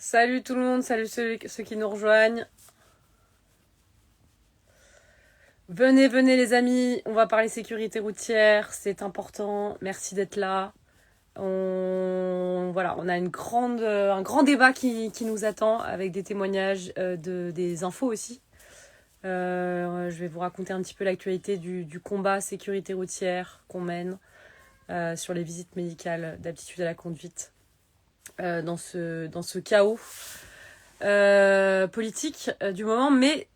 Salut tout le monde, salut ceux qui nous rejoignent. Venez, venez les amis, on va parler sécurité routière, c'est important, merci d'être là. On a un grand débat qui nous attend avec des témoignages, des infos aussi. Je vais vous raconter un petit peu l'actualité du combat sécurité routière qu'on mène sur les visites médicales d'aptitude à la conduite dans ce chaos politique du moment, mais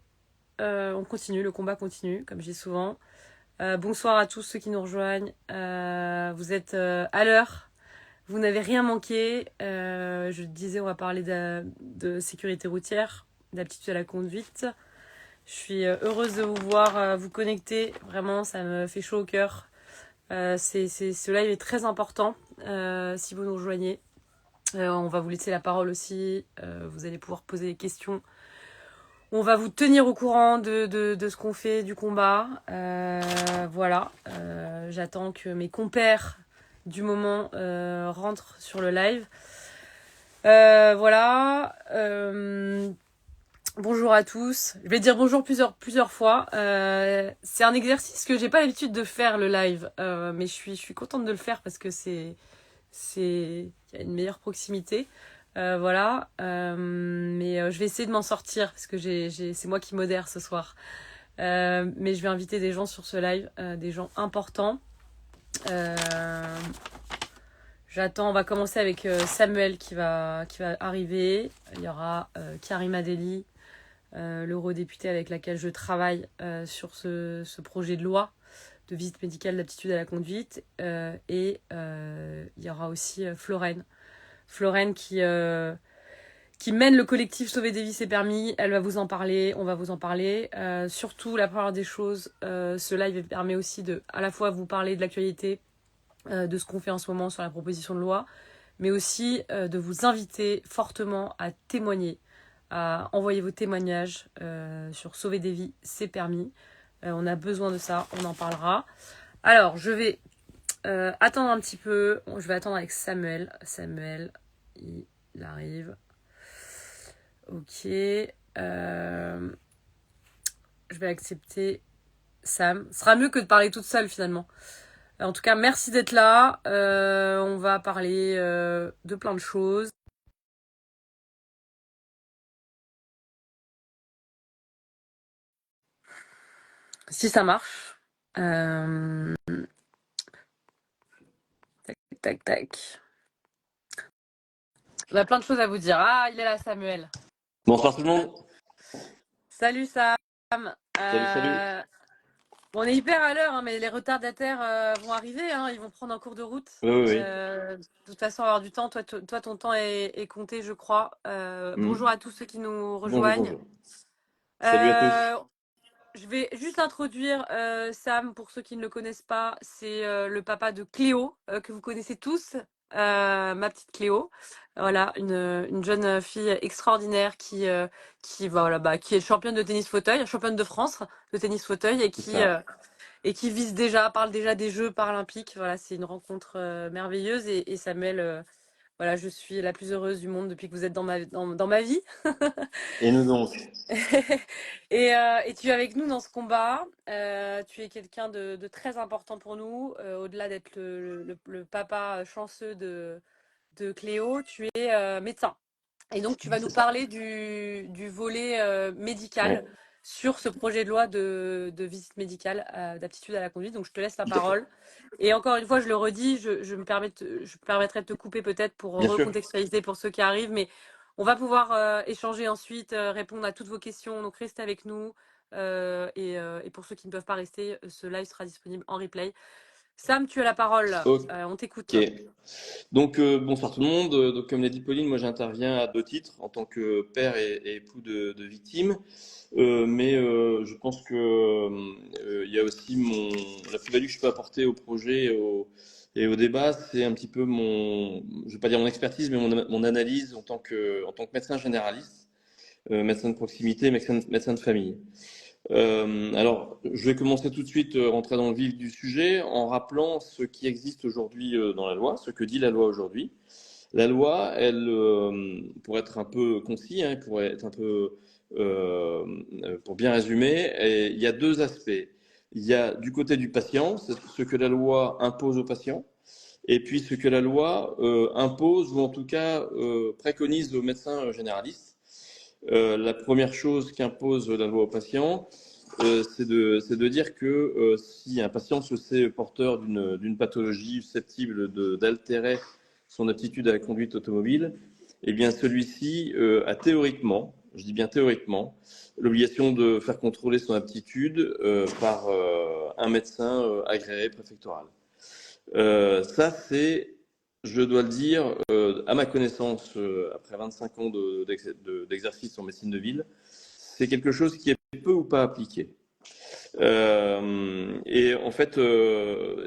on continue, le combat continue, comme je dis souvent. Bonsoir à tous ceux qui nous rejoignent. Vous êtes à l'heure, vous n'avez rien manqué. Je disais, on va parler de sécurité routière, d'aptitude à la conduite. Je suis heureuse de vous voir vous connecter. Vraiment, ça me fait chaud au cœur. Ce live est très important si vous nous rejoignez. On va vous laisser la parole aussi. Vous allez pouvoir poser des questions. On va vous tenir au courant de ce qu'on fait, du combat. Voilà. J'attends que mes compères du moment rentrent sur le live. Voilà. Bonjour à tous. Je vais dire bonjour plusieurs fois. C'est un exercice que j'ai pas l'habitude de faire, le live. Mais je suis contente de le faire parce que il y a une meilleure proximité. Voilà. Mais je vais essayer de m'en sortir parce que c'est moi qui modère ce soir. Mais je vais inviter des gens sur ce live, des gens importants. J'attends, on va commencer avec Samuel qui va arriver. Il y aura Karima Deli, l'eurodéputée avec laquelle je travaille sur ce projet de loi de visite médicale d'aptitude à la conduite. Et il y aura aussi Florène qui mène le collectif Sauver des vies c'est permis. Elle va vous en parler, on va vous en parler. Surtout, la première des choses, ce live permet aussi de à la fois vous parler de l'actualité, de ce qu'on fait en ce moment sur la proposition de loi, mais aussi de vous inviter fortement à témoigner, à envoyer vos témoignages sur Sauver des vies c'est permis. On a besoin de ça, on en parlera. Alors, je vais attendre un petit peu. Je vais attendre avec Samuel. Samuel, il arrive. Ok. Je vais accepter Sam. Ce sera mieux que de parler toute seule finalement. En tout cas, merci d'être là. On va parler de plein de choses. Si ça marche. Tac, tac, tac. On a plein de choses à vous dire. Ah, il est là, Samuel. Bonsoir tout le monde. Salut Sam. Salut. On est hyper à l'heure, hein, mais les retardataires vont arriver. Hein, ils vont prendre en cours de route. Oui. De toute façon, avoir du temps. Toi, ton temps est compté, je crois. Bonjour à tous ceux qui nous rejoignent. Bonjour. Salut à tous. Je vais juste introduire Sam pour ceux qui ne le connaissent pas. C'est le papa de Cléo, que vous connaissez tous, ma petite Cléo. Voilà, une jeune fille extraordinaire qui est championne de tennis fauteuil, championne de France de tennis fauteuil et qui parle déjà des Jeux paralympiques. Voilà, c'est une rencontre merveilleuse et Samuel, voilà, je suis la plus heureuse du monde depuis que vous êtes dans ma vie. Et nous donc. Et tu es avec nous dans ce combat. Tu es quelqu'un de très important pour nous. Au-delà d'être le papa chanceux de Cléo, tu es médecin. Et donc, tu vas nous parler du volet médical Ouais. sur ce projet de loi de visite médicale d'aptitude à la conduite. Donc, je te laisse la parole. Et encore une fois, je le redis, je me permettrai de te couper peut-être pour Bien sûr. recontextualiser pour ceux qui arrivent, mais on va pouvoir échanger ensuite, répondre à toutes vos questions. Donc, restez avec nous. Et pour ceux qui ne peuvent pas rester, ce live sera disponible en replay. Sam, tu as la parole. On t'écoute. Ok. Donc bonsoir tout le monde. Donc comme l'a dit Pauline, moi j'interviens à deux titres en tant que père et époux de victimes. Mais je pense que il y a aussi la plus-value que je peux apporter au projet et au débat, c'est un petit peu je vais pas dire mon expertise, mais mon analyse en tant que médecin généraliste, médecin de proximité, médecin de famille. Alors, je vais commencer tout de suite, rentrer dans le vif du sujet en rappelant ce qui existe aujourd'hui dans la loi, ce que dit la loi aujourd'hui. La loi, elle, pour être un peu concis, hein, pour être un peu, pour bien résumer, il y a deux aspects. Il y a du côté du patient, c'est ce que la loi impose au patient, et puis ce que la loi impose ou en tout cas préconise aux médecins généralistes. La première chose qu'impose la loi aux patients, c'est de dire que si un patient se sait porteur d'une pathologie susceptible d'altérer son aptitude à la conduite automobile, eh bien celui-ci a théoriquement, je dis bien théoriquement, l'obligation de faire contrôler son aptitude par un médecin agréé préfectoral. Ça, c'est, je dois le dire, à ma connaissance, après 25 ans d'exercice en médecine de ville, c'est quelque chose qui est peu ou pas appliqué. Et en fait,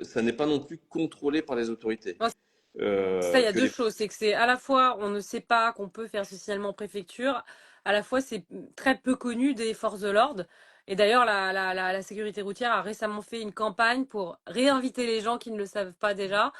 ça n'est pas non plus contrôlé par les autorités. Non, ça, il y a Que deux les... choses. C'est que c'est à la fois, on ne sait pas qu'on peut faire ce signalement en préfecture, à la fois, c'est très peu connu des forces de l'ordre. Et d'ailleurs, la sécurité routière a récemment fait une campagne pour réinviter les gens qui ne le savent pas déjà,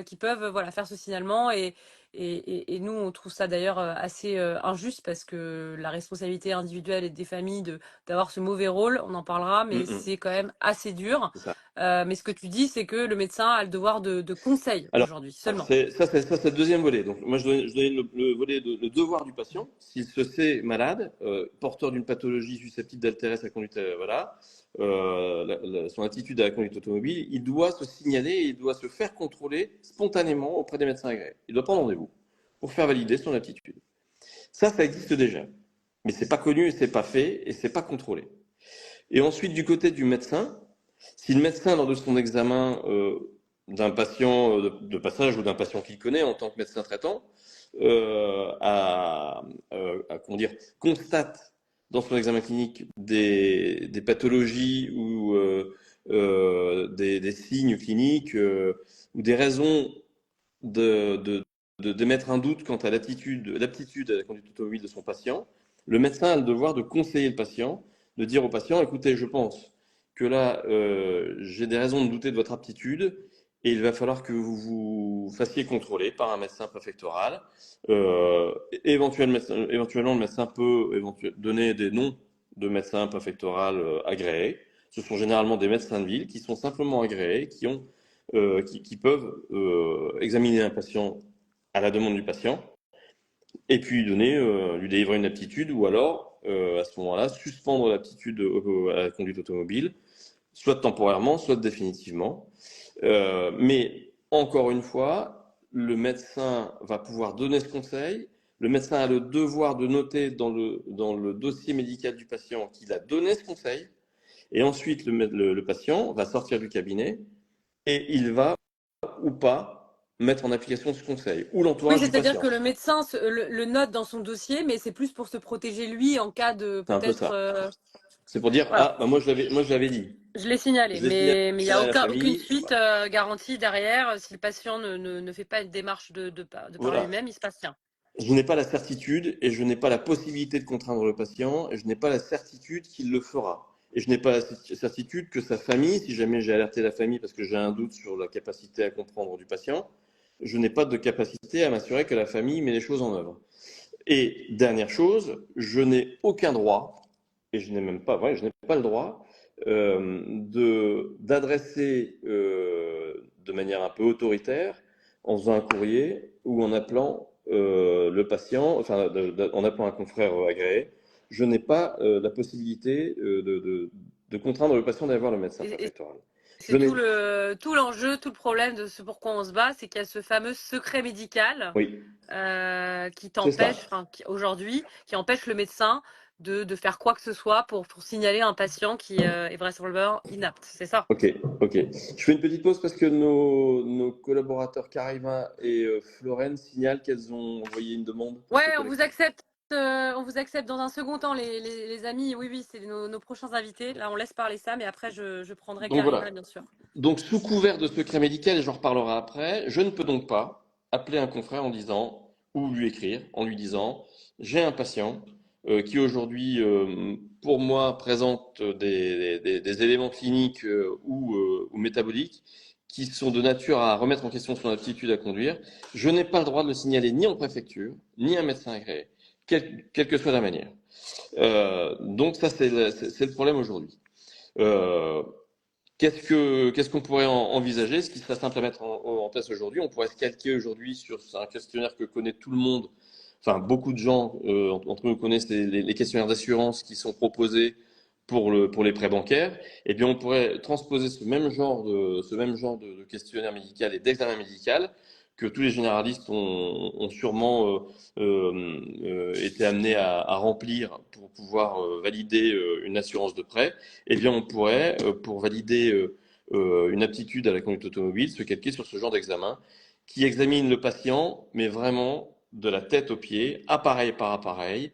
qui peuvent voilà, faire ce signalement. Et nous, on trouve ça d'ailleurs assez injuste parce que la responsabilité individuelle et des familles d'avoir ce mauvais rôle, on en parlera, mais c'est quand même assez dur. C'est ça. Mais ce que tu dis, c'est que le médecin a le devoir de conseil Alors, aujourd'hui seulement. c'est le deuxième volet. Donc, moi, je donnais le volet le devoir du patient. S'il se sait malade, porteur d'une pathologie susceptible d'altérer sa conduite, voilà, son attitude à la conduite automobile, il doit se signaler et il doit se faire contrôler spontanément auprès des médecins agréés. Il doit prendre rendez-vous pour faire valider son aptitude. Ça existe déjà. Mais c'est pas connu et c'est pas fait et c'est pas contrôlé. Et ensuite, du côté du médecin, si le médecin, lors de son examen d'un patient de passage ou d'un patient qu'il connaît en tant que médecin traitant, comment dire, constate dans son examen clinique des pathologies ou des signes cliniques ou des raisons de, de, d'émettre un doute quant à l'aptitude à la conduite automobile de son patient, le médecin a le devoir de conseiller le patient, de dire au patient, écoutez, je pense que là, j'ai des raisons de douter de votre aptitude et il va falloir que vous vous fassiez contrôler par un médecin préfectoral. Éventuellement, le médecin peut donner des noms de médecins préfectoraux agréés. Ce sont généralement des médecins de ville qui sont simplement agréés, qui peuvent examiner un patient à la demande du patient et puis lui délivrer une aptitude ou alors, à ce moment-là, suspendre l'aptitude à la conduite automobile, soit temporairement, soit définitivement. Mais encore une fois, le médecin va pouvoir donner ce conseil. Le médecin a le devoir de noter dans le dossier médical du patient qu'il a donné ce conseil. Et ensuite, le patient va sortir du cabinet et il va ou pas mettre en application ce conseil, ou Oui, l'entourage du c'est-à-dire patient. que le médecin le note dans son dossier, mais c'est plus pour se protéger lui en cas de C'est un peu peut-être. ça. C'est pour dire, Voilà, ah, bah moi je l'avais dit. je l'ai signalé, Je l'ai signalé mais il n'y a à la aucune famille. suite garantie derrière. Si le patient ne fait pas une démarche de par Voilà. lui-même, il se passe rien. Je n'ai pas la certitude et je n'ai pas la possibilité de contraindre le patient et je n'ai pas la certitude qu'il le fera. Et je n'ai pas la certitude que sa famille, si jamais j'ai alerté la famille parce que j'ai un doute sur la capacité à comprendre du patient, je n'ai pas de capacité à m'assurer que la famille met les choses en œuvre. Et dernière chose, je n'ai aucun droit, et je n'ai même pas, ouais, je n'ai pas le droit d'adresser de manière un peu autoritaire, en faisant un courrier ou en appelant le patient, enfin, en appelant un confrère agréé, je n'ai pas la possibilité de contraindre le patient d'aller voir le médecin Et préfectoral. Je c'est n'ai, tout l'enjeu, tout le problème de ce pourquoi on se bat, c'est qu'il y a ce fameux secret médical oui, qui c'est ça. t'empêche, enfin, aujourd'hui, qui empêche le médecin de faire quoi que ce soit pour signaler un patient qui est vraisemblablement inapte. C'est ça? Ok, ok. Je fais une petite pause parce que nos collaborateurs Karima et Florène signalent qu'elles ont envoyé une demande pour Ouais, se connecter. on vous accepte dans un second temps, les amis. Oui, oui, c'est nos prochains invités. Là, on laisse parler ça, mais après, je prendrai Donc Karima, voilà. bien sûr. Donc sous couvert de secret médical, et j'en reparlerai après, je ne peux donc pas appeler un confrère en disant, ou lui écrire en lui disant, j'ai un patient qui aujourd'hui, pour moi, présente des éléments cliniques ou métaboliques qui sont de nature à remettre en question son aptitude à conduire, je n'ai pas le droit de le signaler ni en préfecture, ni à un médecin agréé, quelle que soit la manière. Donc ça, c'est le problème aujourd'hui. Euh, Qu'est-ce qu'on pourrait envisager? Ce qui serait simple à mettre en place aujourd'hui, on pourrait se calquer aujourd'hui sur un questionnaire que connaît tout le monde. Enfin, beaucoup de gens entre nous connaissent les questionnaires d'assurance qui sont proposés pour les prêts bancaires. Eh bien, on pourrait transposer ce même genre de questionnaire médical et d'examen médical que tous les généralistes ont sûrement été amenés à remplir pour pouvoir valider une assurance de prêt. Eh bien, on pourrait, pour valider une aptitude à la conduite automobile, se calquer sur ce genre d'examen qui examine le patient, mais vraiment de la tête aux pieds, appareil par appareil,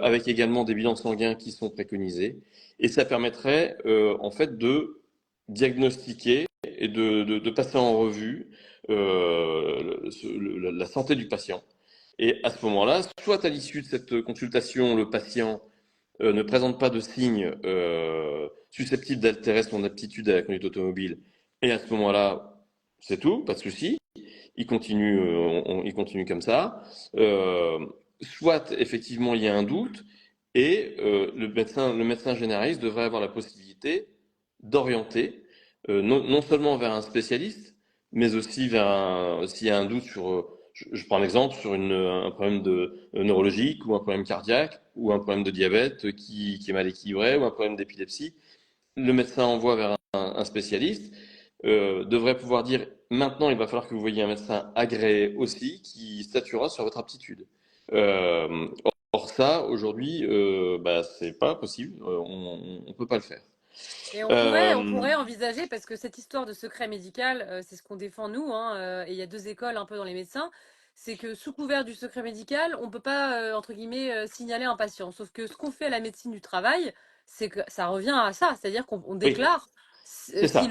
avec également des bilans sanguins qui sont préconisés. Et ça permettrait en fait de diagnostiquer et de passer en revue la santé du patient. Et à ce moment-là, soit à l'issue de cette consultation, le patient ne présente pas de signes susceptibles d'altérer son aptitude à la conduite automobile, et à ce moment-là, c'est tout, pas de souci. Il continue comme ça. Euh, Soit effectivement il y a un doute, et le médecin généraliste devrait avoir la possibilité d'orienter non seulement vers un spécialiste, mais aussi s'il y a un doute sur, je prends un exemple, sur un problème neurologique ou un problème cardiaque ou un problème de diabète qui est mal équilibré ou un problème d'épilepsie, le médecin envoie vers un spécialiste, devrait pouvoir dire maintenant il va falloir que vous voyiez un médecin agréé aussi qui statuera sur votre aptitude. Euh, Or ça, aujourd'hui, bah, c'est pas possible, on ne peut pas le faire. Et on Euh, pourrait envisager, parce que cette histoire de secret médical, c'est ce qu'on défend nous, hein, et il y a deux écoles un peu dans les médecins, c'est que sous couvert du secret médical, on peut pas, entre guillemets, signaler un patient. Sauf que ce qu'on fait à la médecine du travail, c'est que ça revient à ça, c'est-à-dire qu'on oui, déclare c'est si ça,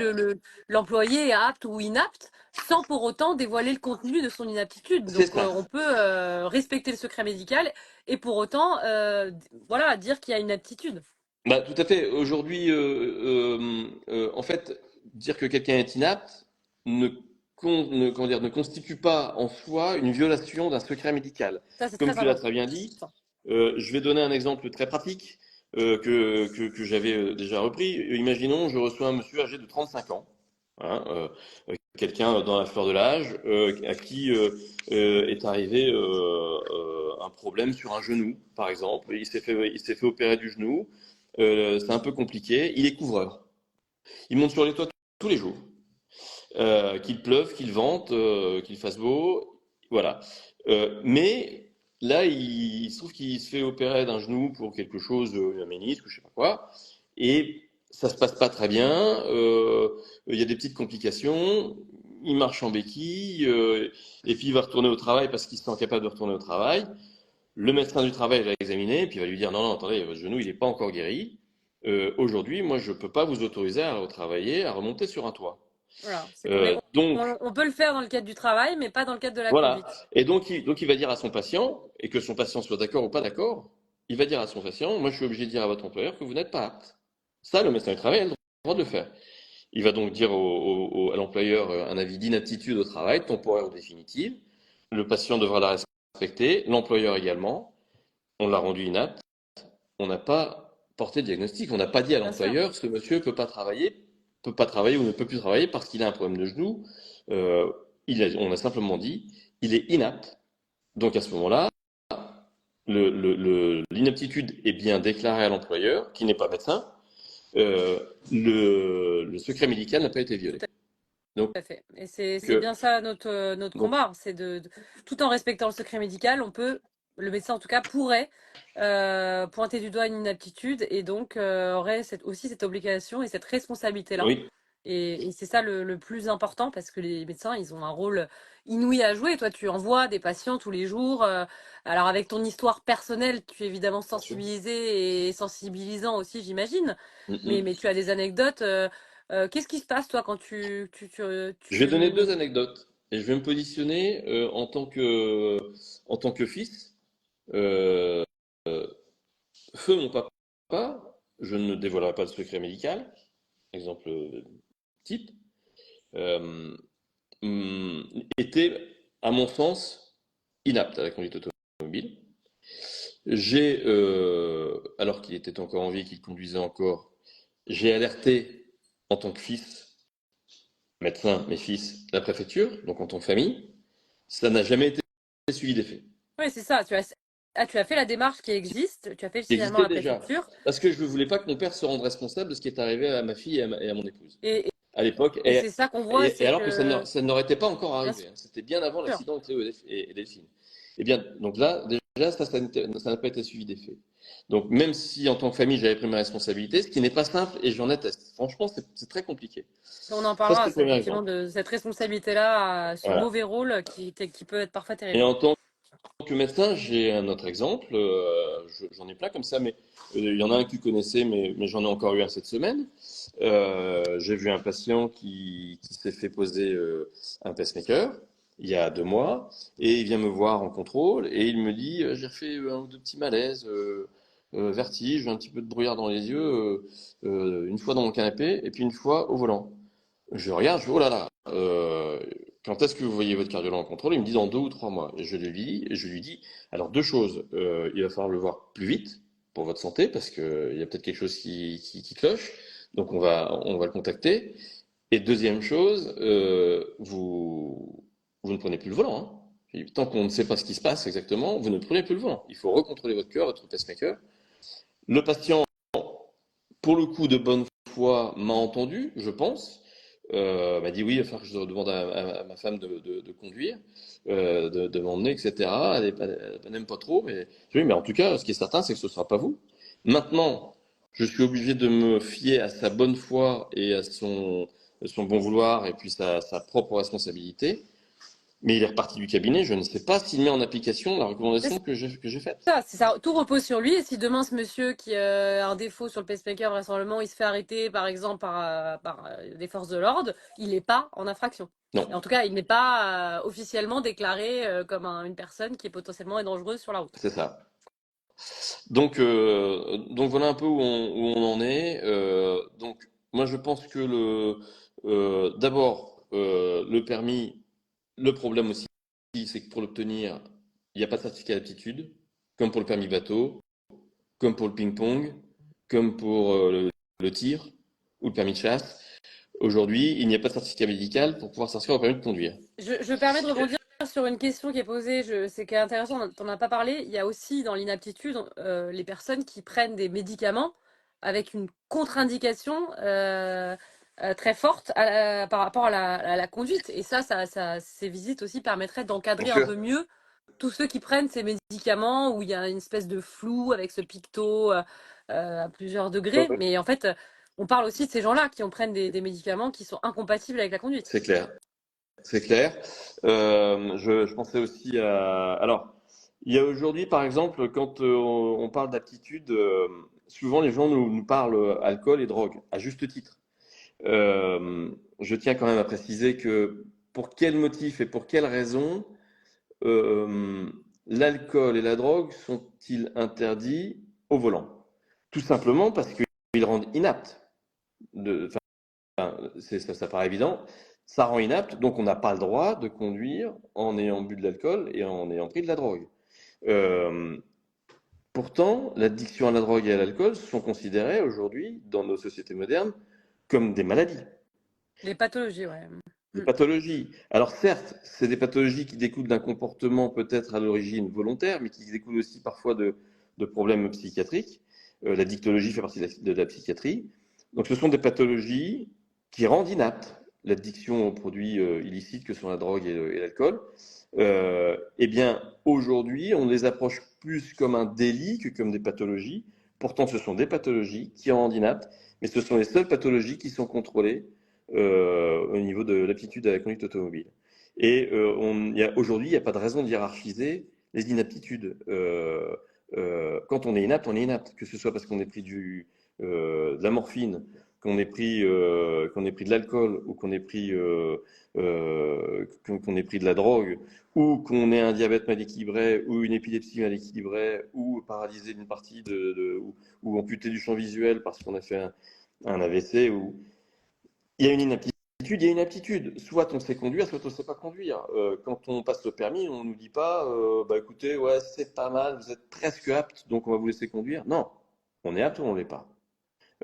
l'employé est apte ou inapte, sans pour autant dévoiler le contenu de son inaptitude. c'est Donc ça. on peut respecter le secret médical et pour autant, voilà, dire qu'il y a une aptitude. Bah, tout à fait. Aujourd'hui, en fait, dire que quelqu'un est inapte comment dire, ne constitue pas en soi une violation d'un secret médical. Ça, c'est Comme très tu l'as très bien important. dit, je vais donner un exemple très pratique que j'avais déjà repris. Imaginons, je reçois un monsieur âgé de 35 ans, hein, quelqu'un dans la fleur de l'âge, à qui est arrivé un problème sur un genou, par exemple. Il s'est fait opérer du genou. C'est un peu compliqué. Il est couvreur. Il monte sur les toits tous les jours. Qu'il pleuve, qu'il vente, qu'il fasse beau. Voilà. Mais là, il se trouve qu'il se fait opérer d'un genou pour quelque chose, un ménisque, je sais pas quoi. Et ça se passe pas très bien. Il y a des petites complications. Il marche en béquille. Et puis il va retourner au travail parce qu'il se sent incapable de retourner au travail. Le médecin du travail va l'examiner et puis il va lui dire non, non, attendez, votre genou, il n'est pas encore guéri. Aujourd'hui, moi, je ne peux pas vous autoriser à retravailler, à remonter sur un toit. Voilà, Donc, on peut le faire dans le cadre du travail, mais pas dans le cadre de la voilà. conduite. Et donc, il va dire à son patient, et que son patient soit d'accord ou pas d'accord, il va dire à son patient, moi, je suis obligé de dire à votre employeur que vous n'êtes pas apte. Ça, le médecin du travail a le droit de le faire. Il va donc dire à l'employeur un avis d'inaptitude au travail, temporaire ou définitive. Le patient devra la respecter, l'employeur également. On l'a rendu inapte. On n'a pas porté de diagnostic. On n'a pas dit à Bien sûr. l'employeur, ce monsieur peut pas travailler ou ne peut plus travailler parce qu'il a un problème de genou. Euh, on a simplement dit, il est inapte. Donc à ce moment-là, l'inaptitude est bien déclarée à l'employeur, qui n'est pas médecin. Le secret médical n'a pas été Tout violé. Donc, à fait. Et c'est euh, bien ça notre donc combat. C'est tout en respectant le secret médical, le médecin en tout cas pourrait pointer du doigt une inaptitude et donc aurait aussi cette obligation et cette responsabilité-là. oui, Et c'est ça le plus important parce que les médecins, ils ont un rôle inouï à jouer. Toi, tu envoies des patients tous les jours. Alors avec ton histoire personnelle, tu es évidemment bien sûr. sensibilisé et sensibilisant aussi, j'imagine. Mm, mm. Mais tu as des anecdotes. Qu'est-ce qui se passe toi quand Je vais donner deux tu... anecdotes et je vais me positionner en tant que fils. Euh, Feu mon papa, je ne dévoilerai pas de secret médical, exemple type. euh, était, à mon sens, inapte à la conduite automobile. Alors qu'il était encore en vie et qu'il conduisait encore, j'ai alerté en tant que fils, médecin, mes fils, la préfecture, donc en tant que famille. Ça n'a jamais été suivi d'effet. Oui, c'est ça. Tu as fait la démarche qui existe, tu as fait le Qui signalement à existait la déjà. préfecture. Parce que je ne voulais pas que mon père se rende responsable de ce qui est arrivé à ma fille et à mon épouse Et, à l'époque. et c'est ça qu'on voit, Et c'est alors que que, ça n'aurait pas encore bien arrivé. Hein. C'était bien avant sûr, l'accident de Cléo et Delphine. Et bien, donc là, déjà, ça n'a pas été suivi d'effet. Donc, même si en tant que famille, j'avais pris mes responsabilités, ce qui n'est pas simple, et j'en atteste. Franchement, c'est très compliqué. on en Ça, c'est parlera, le ça, premier effectivement, exemple. de cette responsabilité-là, ce Voilà. mauvais rôle qui peut être parfois Et terrible. en tant que médecin, j'ai un autre exemple. J'en ai plein comme ça, mais il y en a un que tu connaissais, mais j'en ai encore eu un cette semaine. J'ai vu un patient qui s'est fait poser un pacemaker il y a 2 mois, et il vient me voir en contrôle, et il me dit, j'ai fait un ou deux petits malaises, vertige, un petit peu de brouillard dans les yeux, une fois dans mon canapé, et puis une fois au volant. Je regarde, je dis, oh là là, quand est-ce que vous voyez votre cardiologue en contrôle? Il me dit dans 2 ou 3 mois. Et je lui dis, alors deux choses, il va falloir le voir plus vite pour votre santé, parce qu'il y a peut-être quelque chose qui cloche, donc on va le contacter. Et deuxième chose, vous ne prenez plus le volant. Hein. Tant qu'on ne sait pas ce qui se passe exactement, vous ne prenez plus le volant. Il faut recontrôler votre cœur, votre pacemaker. Le patient, pour le coup, de bonne foi, m'a entendu, je pense. M'a dit oui, il va falloir que je demande à ma femme de conduire, de m'emmener, etc. Elle n'aime pas trop, mais oui, mais en tout cas, ce qui est certain, c'est que ce ne sera pas vous. Maintenant, je suis obligé de me fier à sa bonne foi et à son bon vouloir et puis sa propre responsabilité. Mais il est reparti du cabinet, je ne sais pas s'il met en application la recommandation que j'ai faite. Ça, c'est ça, tout repose sur lui. Et si demain ce monsieur qui a un défaut sur le pacemaker, vraisemblablement, il se fait arrêter, par exemple, par des forces de l'ordre, il n'est pas en infraction. Non, Et en tout cas, il n'est pas officiellement déclaré comme une personne qui est potentiellement dangereuse sur la route. c'est ça. Donc voilà un peu où on en est. Donc moi je pense que d'abord le permis, le problème aussi, c'est que pour l'obtenir, il n'y a pas de certificat d'aptitude, comme pour le permis bateau, comme pour le ping-pong, comme pour le tir ou le permis de chasse. Aujourd'hui, il n'y a pas de certificat médical pour pouvoir s'inscrire au permis de conduire. Je me permets de rebondir sur une question qui est posée, c'est qui est intéressant, t'en as pas parlé. Il y a aussi dans l'inaptitude les personnes qui prennent des médicaments avec une contre-indication très forte par rapport à la conduite. Et ces visites aussi permettraient Bien d'encadrer un sûr. peu mieux tous ceux qui prennent ces médicaments où il y a une espèce de flou avec ce picto à plusieurs Ouais, degrés. ouais, Mais en fait, on parle aussi de ces gens-là qui prennent des médicaments qui sont incompatibles avec la conduite. c'est clair. C'est clair. Je pensais aussi à. Alors, il y a aujourd'hui, par exemple, quand on parle d'aptitude, souvent les gens nous parlent alcool et drogue, à juste titre. Je tiens quand même à préciser que pour quel motif et pour quelle raison euh, l'alcool et la drogue sont-ils interdits au volant? Tout simplement parce qu'ils rendent inapte. Ça paraît évident. Ça rend inapte, donc on n'a pas le droit de conduire en ayant bu de l'alcool et en ayant pris de la drogue. Euh, Pourtant, l'addiction à la drogue et à l'alcool sont considérées aujourd'hui, dans nos sociétés modernes, comme des maladies, Les pathologies, ouais. des Mm. pathologies. Alors certes, c'est des pathologies qui découlent d'un comportement peut-être à l'origine volontaire, mais qui découlent aussi parfois de problèmes psychiatriques. La dictologie fait partie de la psychiatrie. Donc ce sont des pathologies qui rendent inapte l'addiction aux produits illicites que sont la drogue et l'alcool. Eh bien, aujourd'hui, on les approche plus comme un délit que comme des pathologies. Pourtant, ce sont des pathologies qui rendent inaptes, mais ce sont les seules pathologies qui sont contrôlées au niveau de l'aptitude à la conduite automobile. Et aujourd'hui, il n'y a pas de raison de hiérarchiser les inaptitudes. Quand on est inapte, on est inapte, que ce soit parce qu'on ait pris de la morphine, qu'on ait pris de l'alcool ou qu'on ait pris de la drogue ou qu'on ait un diabète mal équilibré ou une épilepsie mal équilibrée ou paralysé d'une partie ou amputé du champ visuel parce qu'on a fait un AVC ou il y a une inaptitude il y a une aptitude. Soit on sait conduire, soit on ne sait pas conduire. Quand on passe le permis, on ne nous dit pas, bah écoutez, ouais, c'est pas mal, vous êtes presque apte, donc on va vous laisser conduire. Non, on est apte ou on ne l'est pas.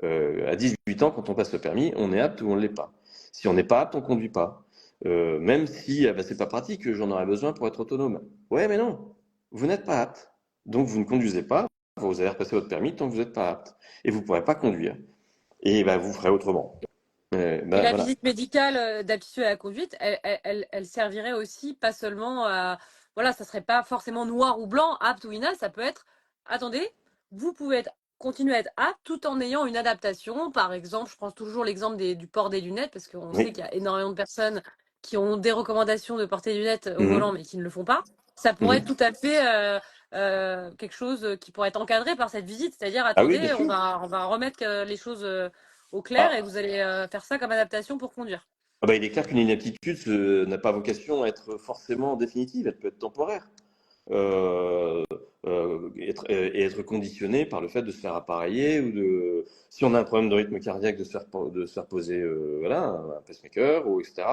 À 18 ans, quand on passe le permis, on est apte ou on ne l'est pas. Si on n'est pas apte, on ne conduit pas. Même si bah, c'est pas pratique, j'en aurais besoin pour être autonome. Ouais, mais non, vous n'êtes pas apte. Donc vous ne conduisez pas, vous allez repasser votre permis tant que vous n'êtes pas apte. Et vous ne pourrez pas conduire. Et bah, vous ferez autrement. Et Bah, la voilà. visite médicale d'aptitude à la conduite, elle servirait aussi pas seulement à... Voilà, ça serait pas forcément noir ou blanc, apte ou inapte, ça peut être, attendez, vous pouvez continuer à être apte tout en ayant une adaptation. Par exemple, je prends toujours l'exemple du port des lunettes, parce qu'on sait Oui. qu'il y a énormément de personnes qui ont des recommandations de porter des lunettes au volant, Mhm. mais qui ne le font pas. Ça pourrait être Mhm. tout à fait quelque chose qui pourrait être encadré par cette visite, c'est-à-dire, Ah oui, bien attendez, sûr. on va remettre les choses au clair et Ah, vous allez faire ça comme adaptation pour conduire. ah bah, il est clair qu'une inaptitude n'a pas vocation à être forcément définitive, elle peut être temporaire. Euh, et être conditionné par le fait de se faire appareiller ou de, si on a un problème de rythme cardiaque, de se faire poser voilà, un pacemaker ou etc.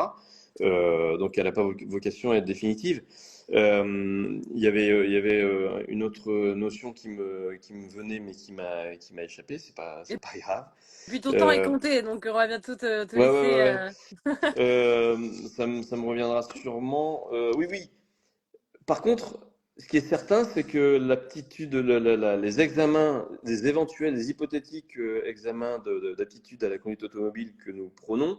Donc elle n'a pas vocation à être définitive. Il y avait une autre notion qui me venait mais qui m'a échappé, Et c'est pas grave. puis ton temps est Euh, compté, donc on va bientôt te ouais, ouais, laisser. ouais, ouais. Ça me reviendra sûrement. Oui, oui. Par contre, ce qui est certain, c'est que l'aptitude, les examens, les éventuels, les hypothétiques examens d'aptitude à la conduite automobile que nous prenons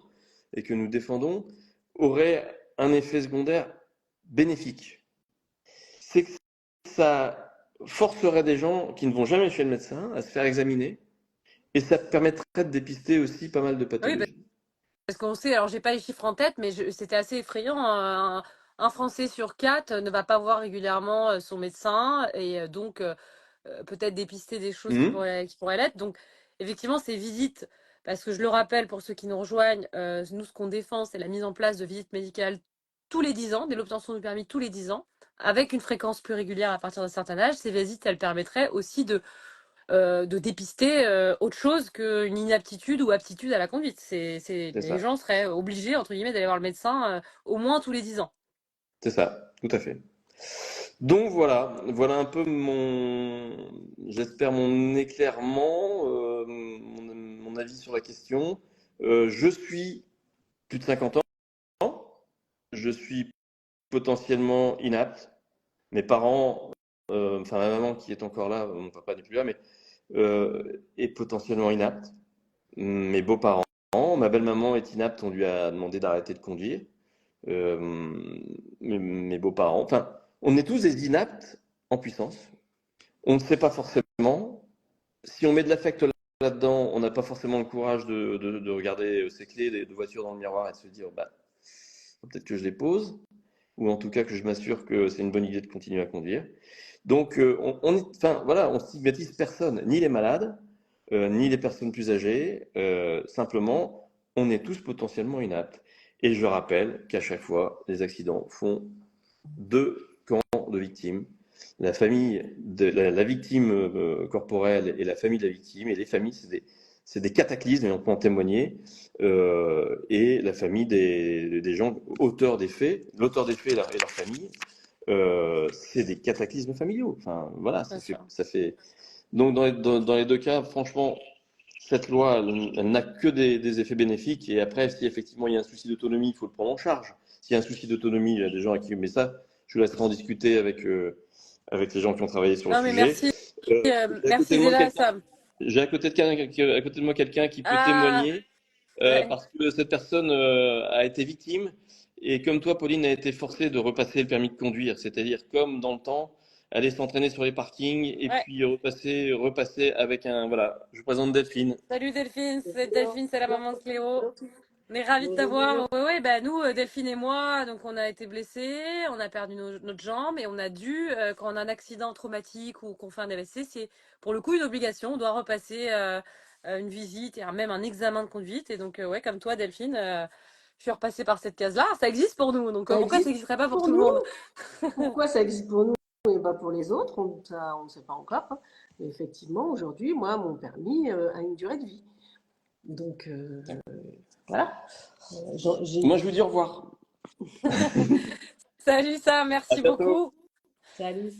et que nous défendons auraient un effet secondaire bénéfique. C'est que ça forcerait des gens qui ne vont jamais chez le médecin à se faire examiner et ça permettrait de dépister aussi pas mal de Oui, pathologies. parce qu'on sait, alors j'ai pas les chiffres en tête, mais c'était assez effrayant. Un Français sur quatre ne va pas voir régulièrement son médecin et donc peut-être dépister des choses Mhm. qui pourraient l'être. Donc effectivement, ces visites, parce que je le rappelle pour ceux qui nous rejoignent, nous ce qu'on défend, c'est la mise en place de visites médicales tous les 10 ans, dès l'obtention du permis tous les 10 ans, avec une fréquence plus régulière à partir d'un certain âge. Ces visites, elles permettraient aussi de dépister autre chose qu'une inaptitude ou aptitude à la conduite. C'est Les ça. gens seraient obligés, entre guillemets, d'aller voir le médecin au moins tous les 10 ans. C'est ça, tout à fait. Donc voilà, voilà un peu j'espère mon éclairement, mon avis sur la question. Je suis plus de 50 ans, je suis potentiellement inapte. Mes parents, enfin ma maman qui est encore là, mon papa n'est plus là, mais est potentiellement inapte. Mes beaux-parents, ma belle-maman est inapte, on lui a demandé d'arrêter de conduire. euh, mes beaux-parents. Enfin, on est tous des inaptes en puissance. On ne sait pas forcément. Si on met de l'affect là-dedans, on n'a pas forcément le courage de regarder ses clés de voiture dans le miroir et de se dire, bah, peut-être que je les pose, ou en tout cas que je m'assure que c'est une bonne idée de continuer à conduire. Donc, enfin, voilà, on stigmatise personne, ni les malades, ni les personnes plus âgées. Simplement, on est tous potentiellement inaptes. Et je rappelle qu'à chaque fois, les accidents font deux camps de victimes. La famille de la victime corporelle et la famille de la victime. Et les familles, c'est des cataclysmes, et on peut en témoigner. Et la famille des gens auteurs des faits, l'auteur des faits et leur famille, c'est des cataclysmes familiaux. Enfin, voilà, Bien sûr. ça fait. Donc, dans les deux cas, franchement, cette loi, elle n'a que des effets bénéfiques. Et après, si effectivement il y a un souci d'autonomie, il faut le prendre en charge. S'il y a un souci d'autonomie, il y a des gens à qui. Mais ça, je vous laisserai en discuter avec les gens qui ont travaillé sur le Non, mais sujet. merci. J'ai à côté Merci de moi déjà, quelqu'un. Sam. J'ai à côté de moi quelqu'un qui peut Ah, témoigner ouais. parce que cette personne a été victime et comme toi, Pauline, a été forcée de repasser le permis de conduire, c'est-à-dire comme dans le temps, aller s'entraîner sur les parkings et Ouais. puis repasser avec un. Voilà, je vous présente Delphine. Salut Delphine, c'est la maman de Cléo. On est ravis de t'avoir. Ouais, ouais, bah nous, Delphine et moi, donc on a été blessés, on a perdu notre jambe et on a dû, quand on a un accident traumatique ou qu'on fait un AVC, c'est pour le coup une obligation. On doit repasser une visite et même un examen de conduite. Et donc, ouais, comme toi, Delphine, je suis repassée par cette case-là. Ça existe pour nous, donc Ça pourquoi ça existe n'existerait pas pour pour tout le nous. monde? Pourquoi ça existe pour nous et pas pour les autres? On ne sait pas encore, hein. Mais effectivement, aujourd'hui, moi, mon permis a une durée de vie. Donc, D'accord. voilà. Moi, je vous dis au revoir. Salut Sam, À merci bientôt. beaucoup. Salut.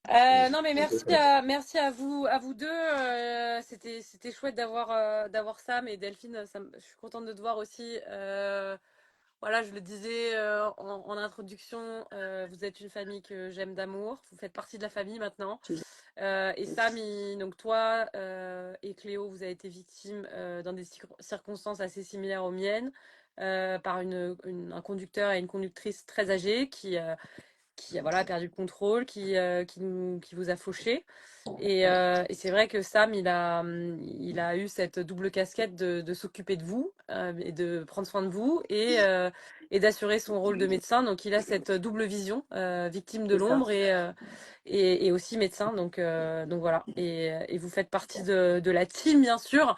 Non mais merci à vous deux. C'était chouette d'avoir Sam et Delphine. Je suis contente de te voir aussi. Voilà, je le disais en introduction, vous êtes une famille que j'aime d'amour. Vous faites partie de la famille maintenant. Et Sam, donc toi et Cléo, vous avez été victimes dans des circonstances assez similaires aux miennes par un conducteur et une conductrice très âgés qui voilà, a perdu le contrôle, qui vous a fauché. Et c'est vrai que Sam, il a eu cette double casquette de s'occuper de vous et de prendre soin de vous et d'assurer son rôle de médecin. Donc il a cette double vision, victime de C'est ça. l'ombre et aussi médecin. Donc voilà. Et vous faites partie de la team, bien sûr.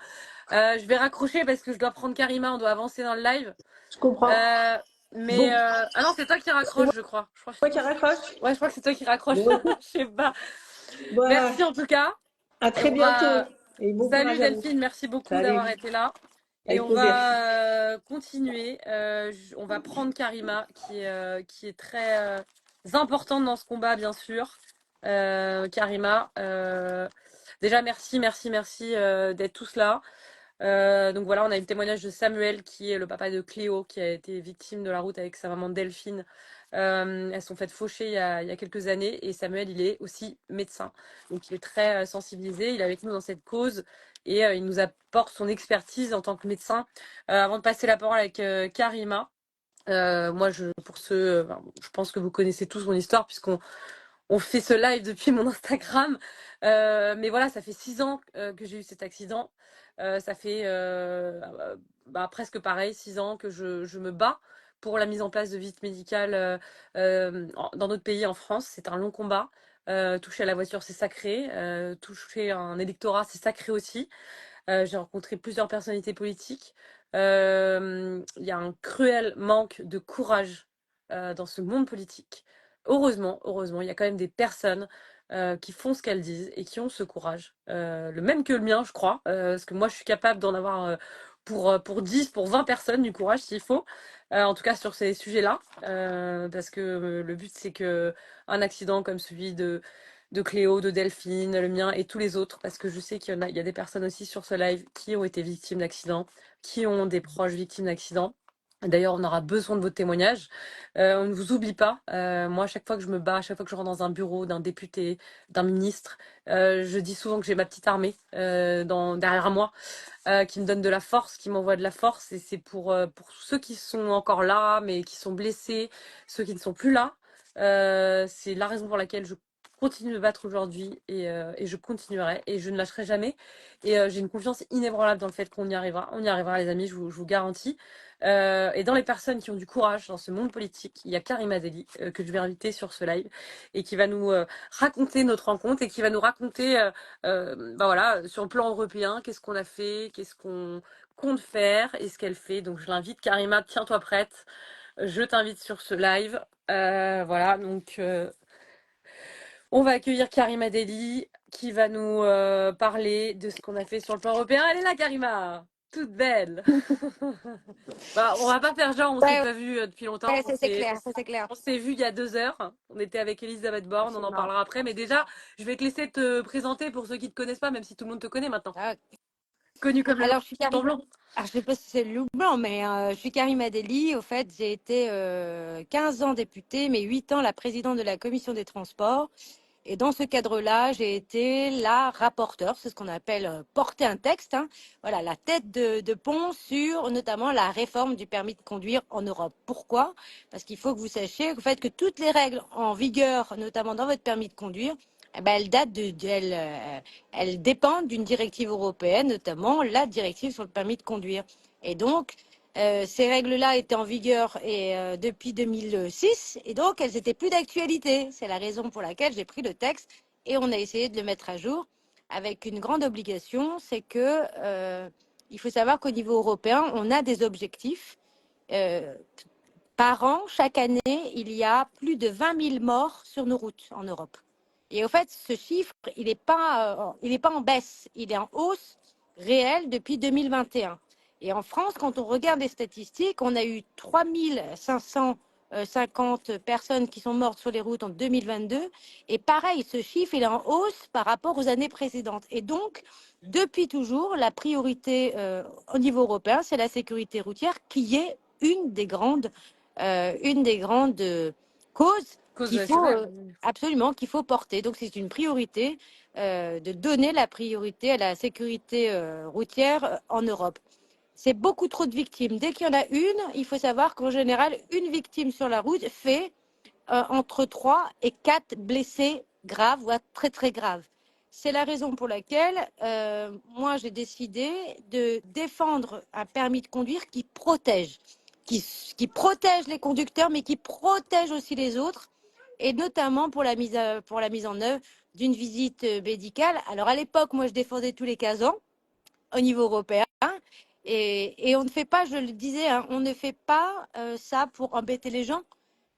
Je vais raccrocher parce que je dois prendre Karima, on doit avancer dans le live. Je comprends. Mais Bon, ah non, c'est toi qui c'est raccroche, je crois. moi qui raccroche. Ouais, je crois que c'est toi qui raccroche. Bon, écoute, Je sais pas. bah, Merci en tout cas. à Et très on bientôt. va. Et bon Salut courage à vous. Delphine, merci beaucoup Salut. d'avoir été là. Et Avec on plaisir. va continuer. On va prendre Karima, qui est très importante dans ce combat, bien sûr. Karima, déjà merci d'être tous là. Donc voilà, on a eu le témoignage de Samuel, qui est le papa de Cléo, qui a été victime de la route avec sa maman Delphine. Elles sont faites faucher il y a quelques années, et Samuel, il est aussi médecin. Donc il est très sensibilisé, il est avec nous dans cette cause, et il nous apporte son expertise en tant que médecin. Avant de passer la parole avec Karima, moi, je pense que vous connaissez tous mon histoire, puisqu'on fait ce live depuis mon Instagram. Mais voilà, ça fait 6 ans que j'ai eu cet accident. Ça fait presque pareil, 6 ans que je me bats pour la mise en place de visites médicales dans notre pays, en France. C'est un long combat. Toucher à la voiture, c'est sacré. Toucher à un électorat, c'est sacré aussi. J'ai rencontré plusieurs personnalités politiques. Il y a un cruel manque de courage dans ce monde politique. Heureusement, il y a quand même des personnes qui font ce qu'elles disent et qui ont ce courage. Le même que le mien, je crois. Parce que moi, je suis capable d'en avoir pour 10, pour 20 personnes du courage s'il faut. En tout cas, sur ces sujets-là. Parce que le but, c'est que un accident comme celui de Cléo, de Delphine, le mien et tous les autres, parce que je sais il y a des personnes aussi sur ce live qui ont été victimes d'accidents, qui ont des proches victimes d'accidents. D'ailleurs, on aura besoin de votre témoignage. On ne vous oublie pas. Moi, à chaque fois que je me bats, à chaque fois que je rentre dans un bureau d'un député, d'un ministre, je dis souvent que j'ai ma petite armée derrière moi qui me donne de la force, qui m'envoie de la force. Et c'est pour ceux qui sont encore là, mais qui sont blessés, ceux qui ne sont plus là. C'est la raison pour laquelle je continue de me battre aujourd'hui et je continuerai et je ne lâcherai jamais. Et j'ai une confiance inébranlable dans le fait qu'on y arrivera. On y arrivera, les amis, je vous garantis. Et dans les personnes qui ont du courage dans ce monde politique, il y a Karima Deli que je vais inviter sur ce live et qui va nous raconter notre rencontre et qui va nous raconter voilà, sur le plan européen, qu'est-ce qu'on a fait, qu'est-ce qu'on compte faire et ce qu'elle fait. Donc je l'invite, Karima, tiens-toi prête. Je t'invite sur ce live. Voilà, donc on va accueillir Karima Deli qui va nous parler de ce qu'on a fait sur le plan européen. Elle est là, Karima, toute belle. On va pas faire genre, on s'est Ouais, pas vu depuis longtemps. ouais, ça c'est clair, ça c'est clair. On s'est vu il y a 2 heures. On était avec Elisabeth Borne, on en Absolument. parlera après. Mais déjà, je vais te laisser te présenter pour ceux qui te connaissent pas, même si tout le monde te connaît maintenant. Ah, Connu comme le alors, je suis loup Karima. blanc. Alors, je sais pas si c'est le loup blanc, mais je suis Karima Deli. Au fait, j'ai été 15 ans députée, mais 8 ans la présidente de la commission des transports. Et dans ce cadre-là, j'ai été la rapporteure, c'est ce qu'on appelle porter un texte, hein. Voilà, la tête de pont sur notamment la réforme du permis de conduire en Europe. Pourquoi? Parce qu'il faut que vous sachiez au fait, que toutes les règles en vigueur, notamment dans votre permis de conduire, eh ben, elles datent elles dépendent d'une directive européenne, notamment la directive sur le permis de conduire. Et donc, ces règles-là étaient en vigueur depuis 2006 et donc elles étaient plus d'actualité. C'est la raison pour laquelle j'ai pris le texte et on a essayé de le mettre à jour avec une grande obligation, c'est que il faut savoir qu'au niveau européen, on a des objectifs. Euh, Par an, chaque année, il y a plus de 20 000 morts sur nos routes en Europe. Et au fait, ce chiffre, il n'est pas en baisse, il est en hausse réel depuis 2021. Et en France, quand on regarde les statistiques, on a eu 3550 personnes qui sont mortes sur les routes en 2022. Et pareil, ce chiffre il est en hausse par rapport aux années précédentes. Et donc, depuis toujours, la priorité au niveau européen, c'est la sécurité routière qui est une des grandes causes Cause qu'il faut nationale. absolument qu'il faut porter. Donc c'est une priorité de donner la priorité à la sécurité routière en Europe. C'est beaucoup trop de victimes. Dès qu'il y en a une, il faut savoir qu'en général, une victime sur la route fait entre 3 et 4 blessés graves, voire très très graves. C'est la raison pour laquelle moi j'ai décidé de défendre un permis de conduire qui protège, qui protège les conducteurs, mais qui protège aussi les autres, et notamment pour la mise en œuvre d'une visite médicale. Alors à l'époque, moi je défendais tous les 15 ans au niveau européen. Et on ne fait pas, je le disais, hein, on ne fait pas ça pour embêter les gens.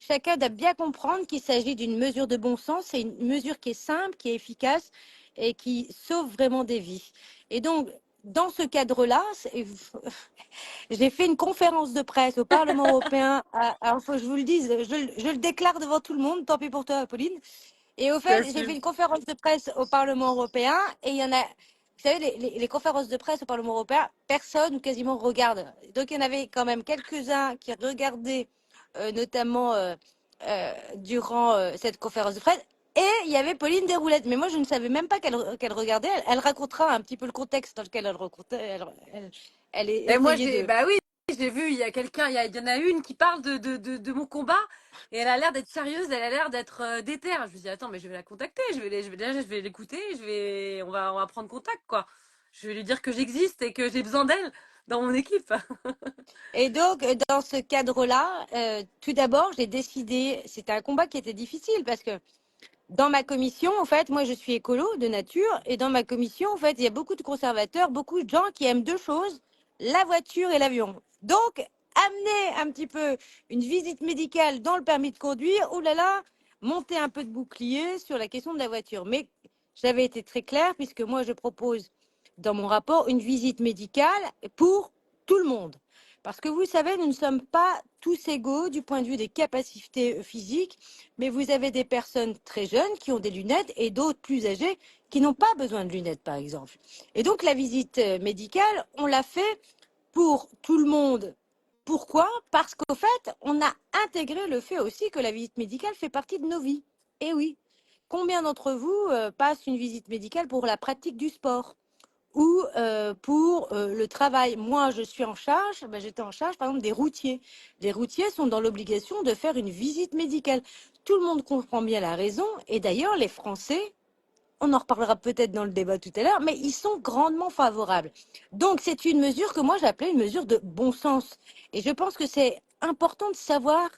Chacun doit bien comprendre qu'il s'agit d'une mesure de bon sens. C'est une mesure qui est simple, qui est efficace et qui sauve vraiment des vies. Et donc, dans ce cadre-là, j'ai fait une conférence de presse au Parlement européen. Alors, faut que je vous le dise, je le déclare devant tout le monde. Tant pis pour toi, Pauline. Et au fait, j'ai fait une conférence de presse au Parlement européen et il y en a, vous savez, les conférences de presse au Parlement européen, personne ou quasiment regarde. Donc il y en avait quand même quelques-uns qui regardaient, notamment durant cette conférence de presse. Et il y avait Pauline Desroulettes. Mais moi, je ne savais même pas qu'elle regardait. Elle racontera un petit peu le contexte dans lequel elle racontait. Elle Et moi, essayait de. bah oui, j'ai vu, il y a quelqu'un, il y en a une qui parle de mon combat et elle a l'air d'être sérieuse, elle a l'air d'être déter. Je me dis, attends, mais je vais la contacter, je vais l'écouter, on va prendre contact, quoi. Je vais lui dire que j'existe et que j'ai besoin d'elle dans mon équipe. Et donc, dans ce cadre-là, tout d'abord, j'ai décidé, c'était un combat qui était difficile parce que dans ma commission, en fait, moi je suis écolo de nature, et dans ma commission, en fait, il y a beaucoup de conservateurs, beaucoup de gens qui aiment deux choses, la voiture et l'avion. Donc, amener un petit peu une visite médicale dans le permis de conduire, oh là là, monter un peu de bouclier sur la question de la voiture. Mais j'avais été très claire, puisque moi je propose dans mon rapport une visite médicale pour tout le monde. Parce que vous savez, nous ne sommes pas tous égaux du point de vue des capacités physiques, mais vous avez des personnes très jeunes qui ont des lunettes et d'autres plus âgées qui n'ont pas besoin de lunettes, par exemple. Et donc la visite médicale, on l'a fait pour tout le monde. Pourquoi? Parce qu'au fait, on a intégré le fait aussi que la visite médicale fait partie de nos vies. Et oui, combien d'entre vous passent une visite médicale pour la pratique du sport ou pour le travail? Moi, je suis en charge, j'étais en charge par exemple des routiers. Les routiers sont dans l'obligation de faire une visite médicale. Tout le monde comprend bien la raison, et d'ailleurs les Français, on en reparlera peut-être dans le débat tout à l'heure, mais ils sont grandement favorables. Donc c'est une mesure que moi j'appelais une mesure de bon sens. Et je pense que c'est important de savoir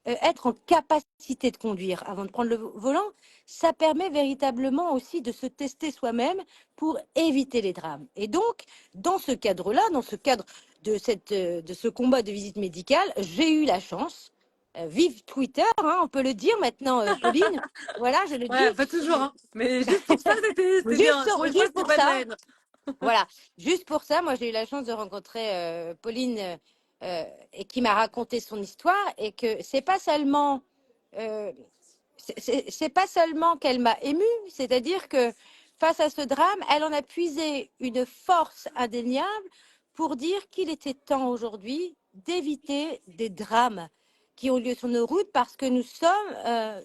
être en capacité de conduire avant de prendre le volant. Ça permet véritablement aussi de se tester soi-même pour éviter les drames. Et donc, dans ce cadre-là, dans ce cadre de ce combat de visite médicale, j'ai eu la chance, vive Twitter, hein, on peut le dire maintenant, Pauline, voilà, je le Ouais, dis, pas toujours, hein. Mais juste pour ça, c'était bien. Pour une fois, juste c'était pour pas de la ça, haine. voilà, juste pour ça, moi j'ai eu la chance de rencontrer Pauline et qui m'a raconté son histoire, et que c'est pas seulement euh, c'est pas seulement qu'elle m'a émue, c'est-à-dire que face à ce drame, elle en a puisé une force indéniable pour dire qu'il était temps aujourd'hui d'éviter des drames qui ont lieu sur nos routes, parce que nous sommes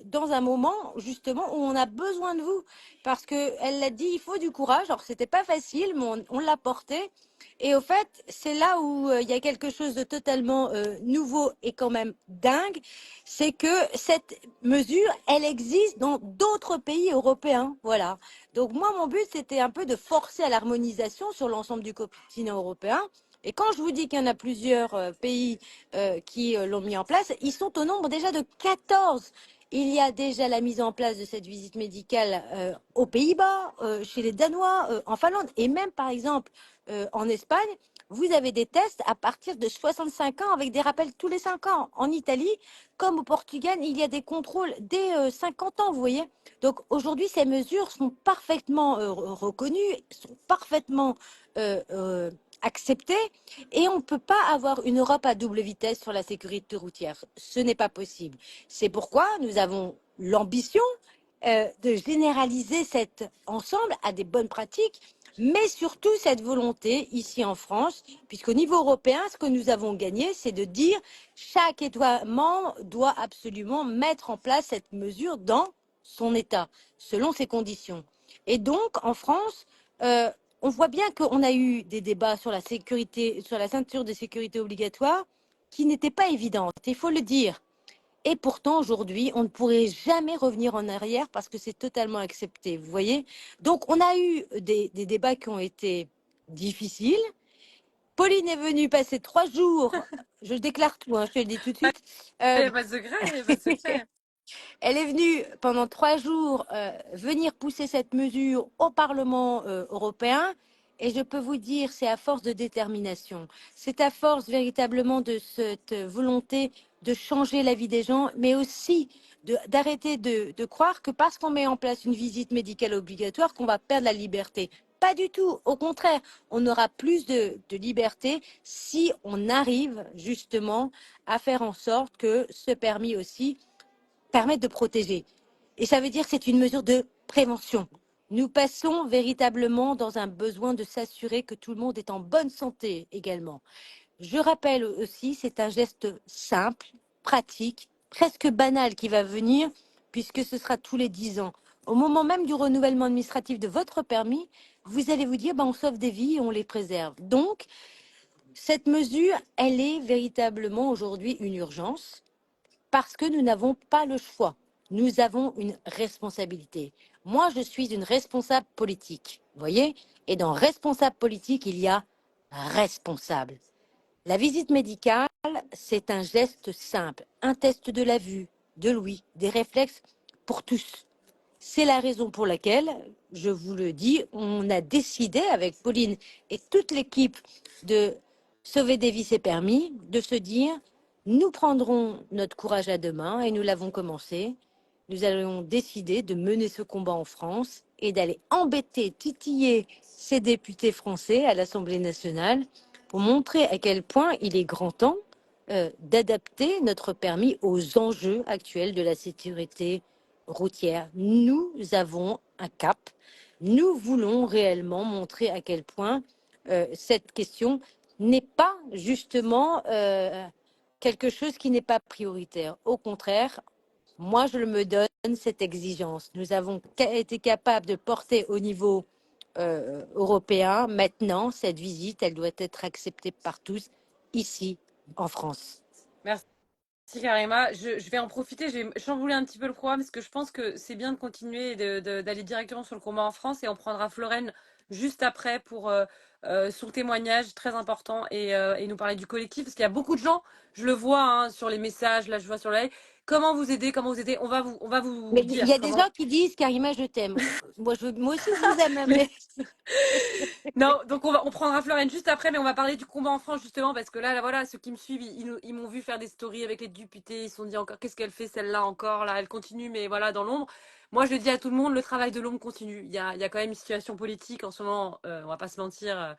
dans un moment justement où on a besoin de vous, parce que elle l'a dit, il faut du courage. Alors c'était pas facile, mais on l'a porté. Et au fait, c'est là où il y a quelque chose de totalement nouveau et quand même dingue, c'est que cette mesure, elle existe dans d'autres pays européens. Voilà. Donc moi, mon but, c'était un peu de forcer à l'harmonisation sur l'ensemble du continent européen. Et quand je vous dis qu'il y en a plusieurs pays qui l'ont mis en place, ils sont au nombre déjà de 14. Il y a déjà la mise en place de cette visite médicale aux Pays-Bas, chez les Danois, en Finlande, et même par exemple en Espagne. vous avez des tests à partir de 65 ans avec des rappels tous les 5 ans. En Italie, comme au Portugal, il y a des contrôles dès 50 ans, vous voyez. Donc aujourd'hui, ces mesures sont parfaitement reconnues, sont parfaitement acceptées, et on ne peut pas avoir une Europe à double vitesse sur la sécurité routière. Ce n'est pas possible. C'est pourquoi nous avons l'ambition de généraliser cet ensemble à des bonnes pratiques, mais surtout cette volonté ici en France, puisqu'au niveau européen, ce que nous avons gagné, c'est de dire chaque État membre doit absolument mettre en place cette mesure dans son État, selon ses conditions. Et donc, en France, on voit bien qu'on a eu des débats sur la sécurité, sur la ceinture de sécurité obligatoire, qui n'étaient pas évidentes, il faut le dire. Et pourtant, aujourd'hui, on ne pourrait jamais revenir en arrière parce que c'est totalement accepté, vous voyez. Donc, on a eu des débats qui ont été difficiles. Pauline est venue passer 3 jours, je déclare tout, hein, je te le dis tout de suite. Il n'y a pas de secret, il n'y a pas de secret. Elle est venue pendant 3 jours venir pousser cette mesure au Parlement européen. Et je peux vous dire, c'est à force de détermination. C'est à force véritablement de cette volonté de changer la vie des gens, mais aussi d'arrêter de croire que parce qu'on met en place une visite médicale obligatoire, qu'on va perdre la liberté. Pas du tout. Au contraire, on aura plus de liberté si on arrive justement à faire en sorte que ce permis aussi permettre de protéger. Et ça veut dire que c'est une mesure de prévention. Nous passons véritablement dans un besoin de s'assurer que tout le monde est en bonne santé également. Je rappelle aussi, c'est un geste simple, pratique, presque banal qui va venir, puisque ce sera tous les 10 ans. Au moment même du renouvellement administratif de votre permis, vous allez vous dire, on sauve des vies et on les préserve. Donc, cette mesure, elle est véritablement aujourd'hui une urgence, parce que nous n'avons pas le choix. Nous avons une responsabilité. Moi, je suis une responsable politique, vous voyez. Et dans responsable politique, il y a responsable. La visite médicale, c'est un geste simple, un test de la vue, de l'ouïe, des réflexes pour tous. C'est la raison pour laquelle, je vous le dis, on a décidé avec Pauline et toute l'équipe de Sauver des vies et permis, de se dire, nous prendrons notre courage à deux mains, et nous l'avons commencé. Nous allons décider de mener ce combat en France et d'aller embêter, titiller ces députés français à l'Assemblée nationale pour montrer à quel point il est grand temps d'adapter notre permis aux enjeux actuels de la sécurité routière. Nous avons un cap. Nous voulons réellement montrer à quel point cette question n'est pas justement quelque chose qui n'est pas prioritaire. Au contraire, moi, je me donne cette exigence. Nous avons été capables de porter au niveau européen. Maintenant, cette visite, elle doit être acceptée par tous ici en France. Merci Karima. Je vais en profiter, je vais chambouler un petit peu le programme parce que je pense que c'est bien de continuer et d'aller directement sur le combat en France, et on prendra Florène juste après pour son témoignage très important, et nous parler du collectif parce qu'il y a beaucoup de gens, je le vois hein, sur les messages, là je vois sur le live, comment vous aider, on va vous Mais il dire y a des comment. gens qui disent Karima, je t'aime. Moi aussi, je vous aime. Mais... Non, donc on prendra Florène juste après, mais on va parler du combat en France justement parce que là voilà, ceux qui me suivent, ils m'ont vu faire des stories avec les députés, ils se sont dit encore qu'est-ce qu'elle fait celle-là encore, là elle continue, mais voilà, dans l'ombre. Moi je dis à tout le monde, le travail de l'ombre continue. Il y a quand même une situation politique en ce moment, on va pas se mentir,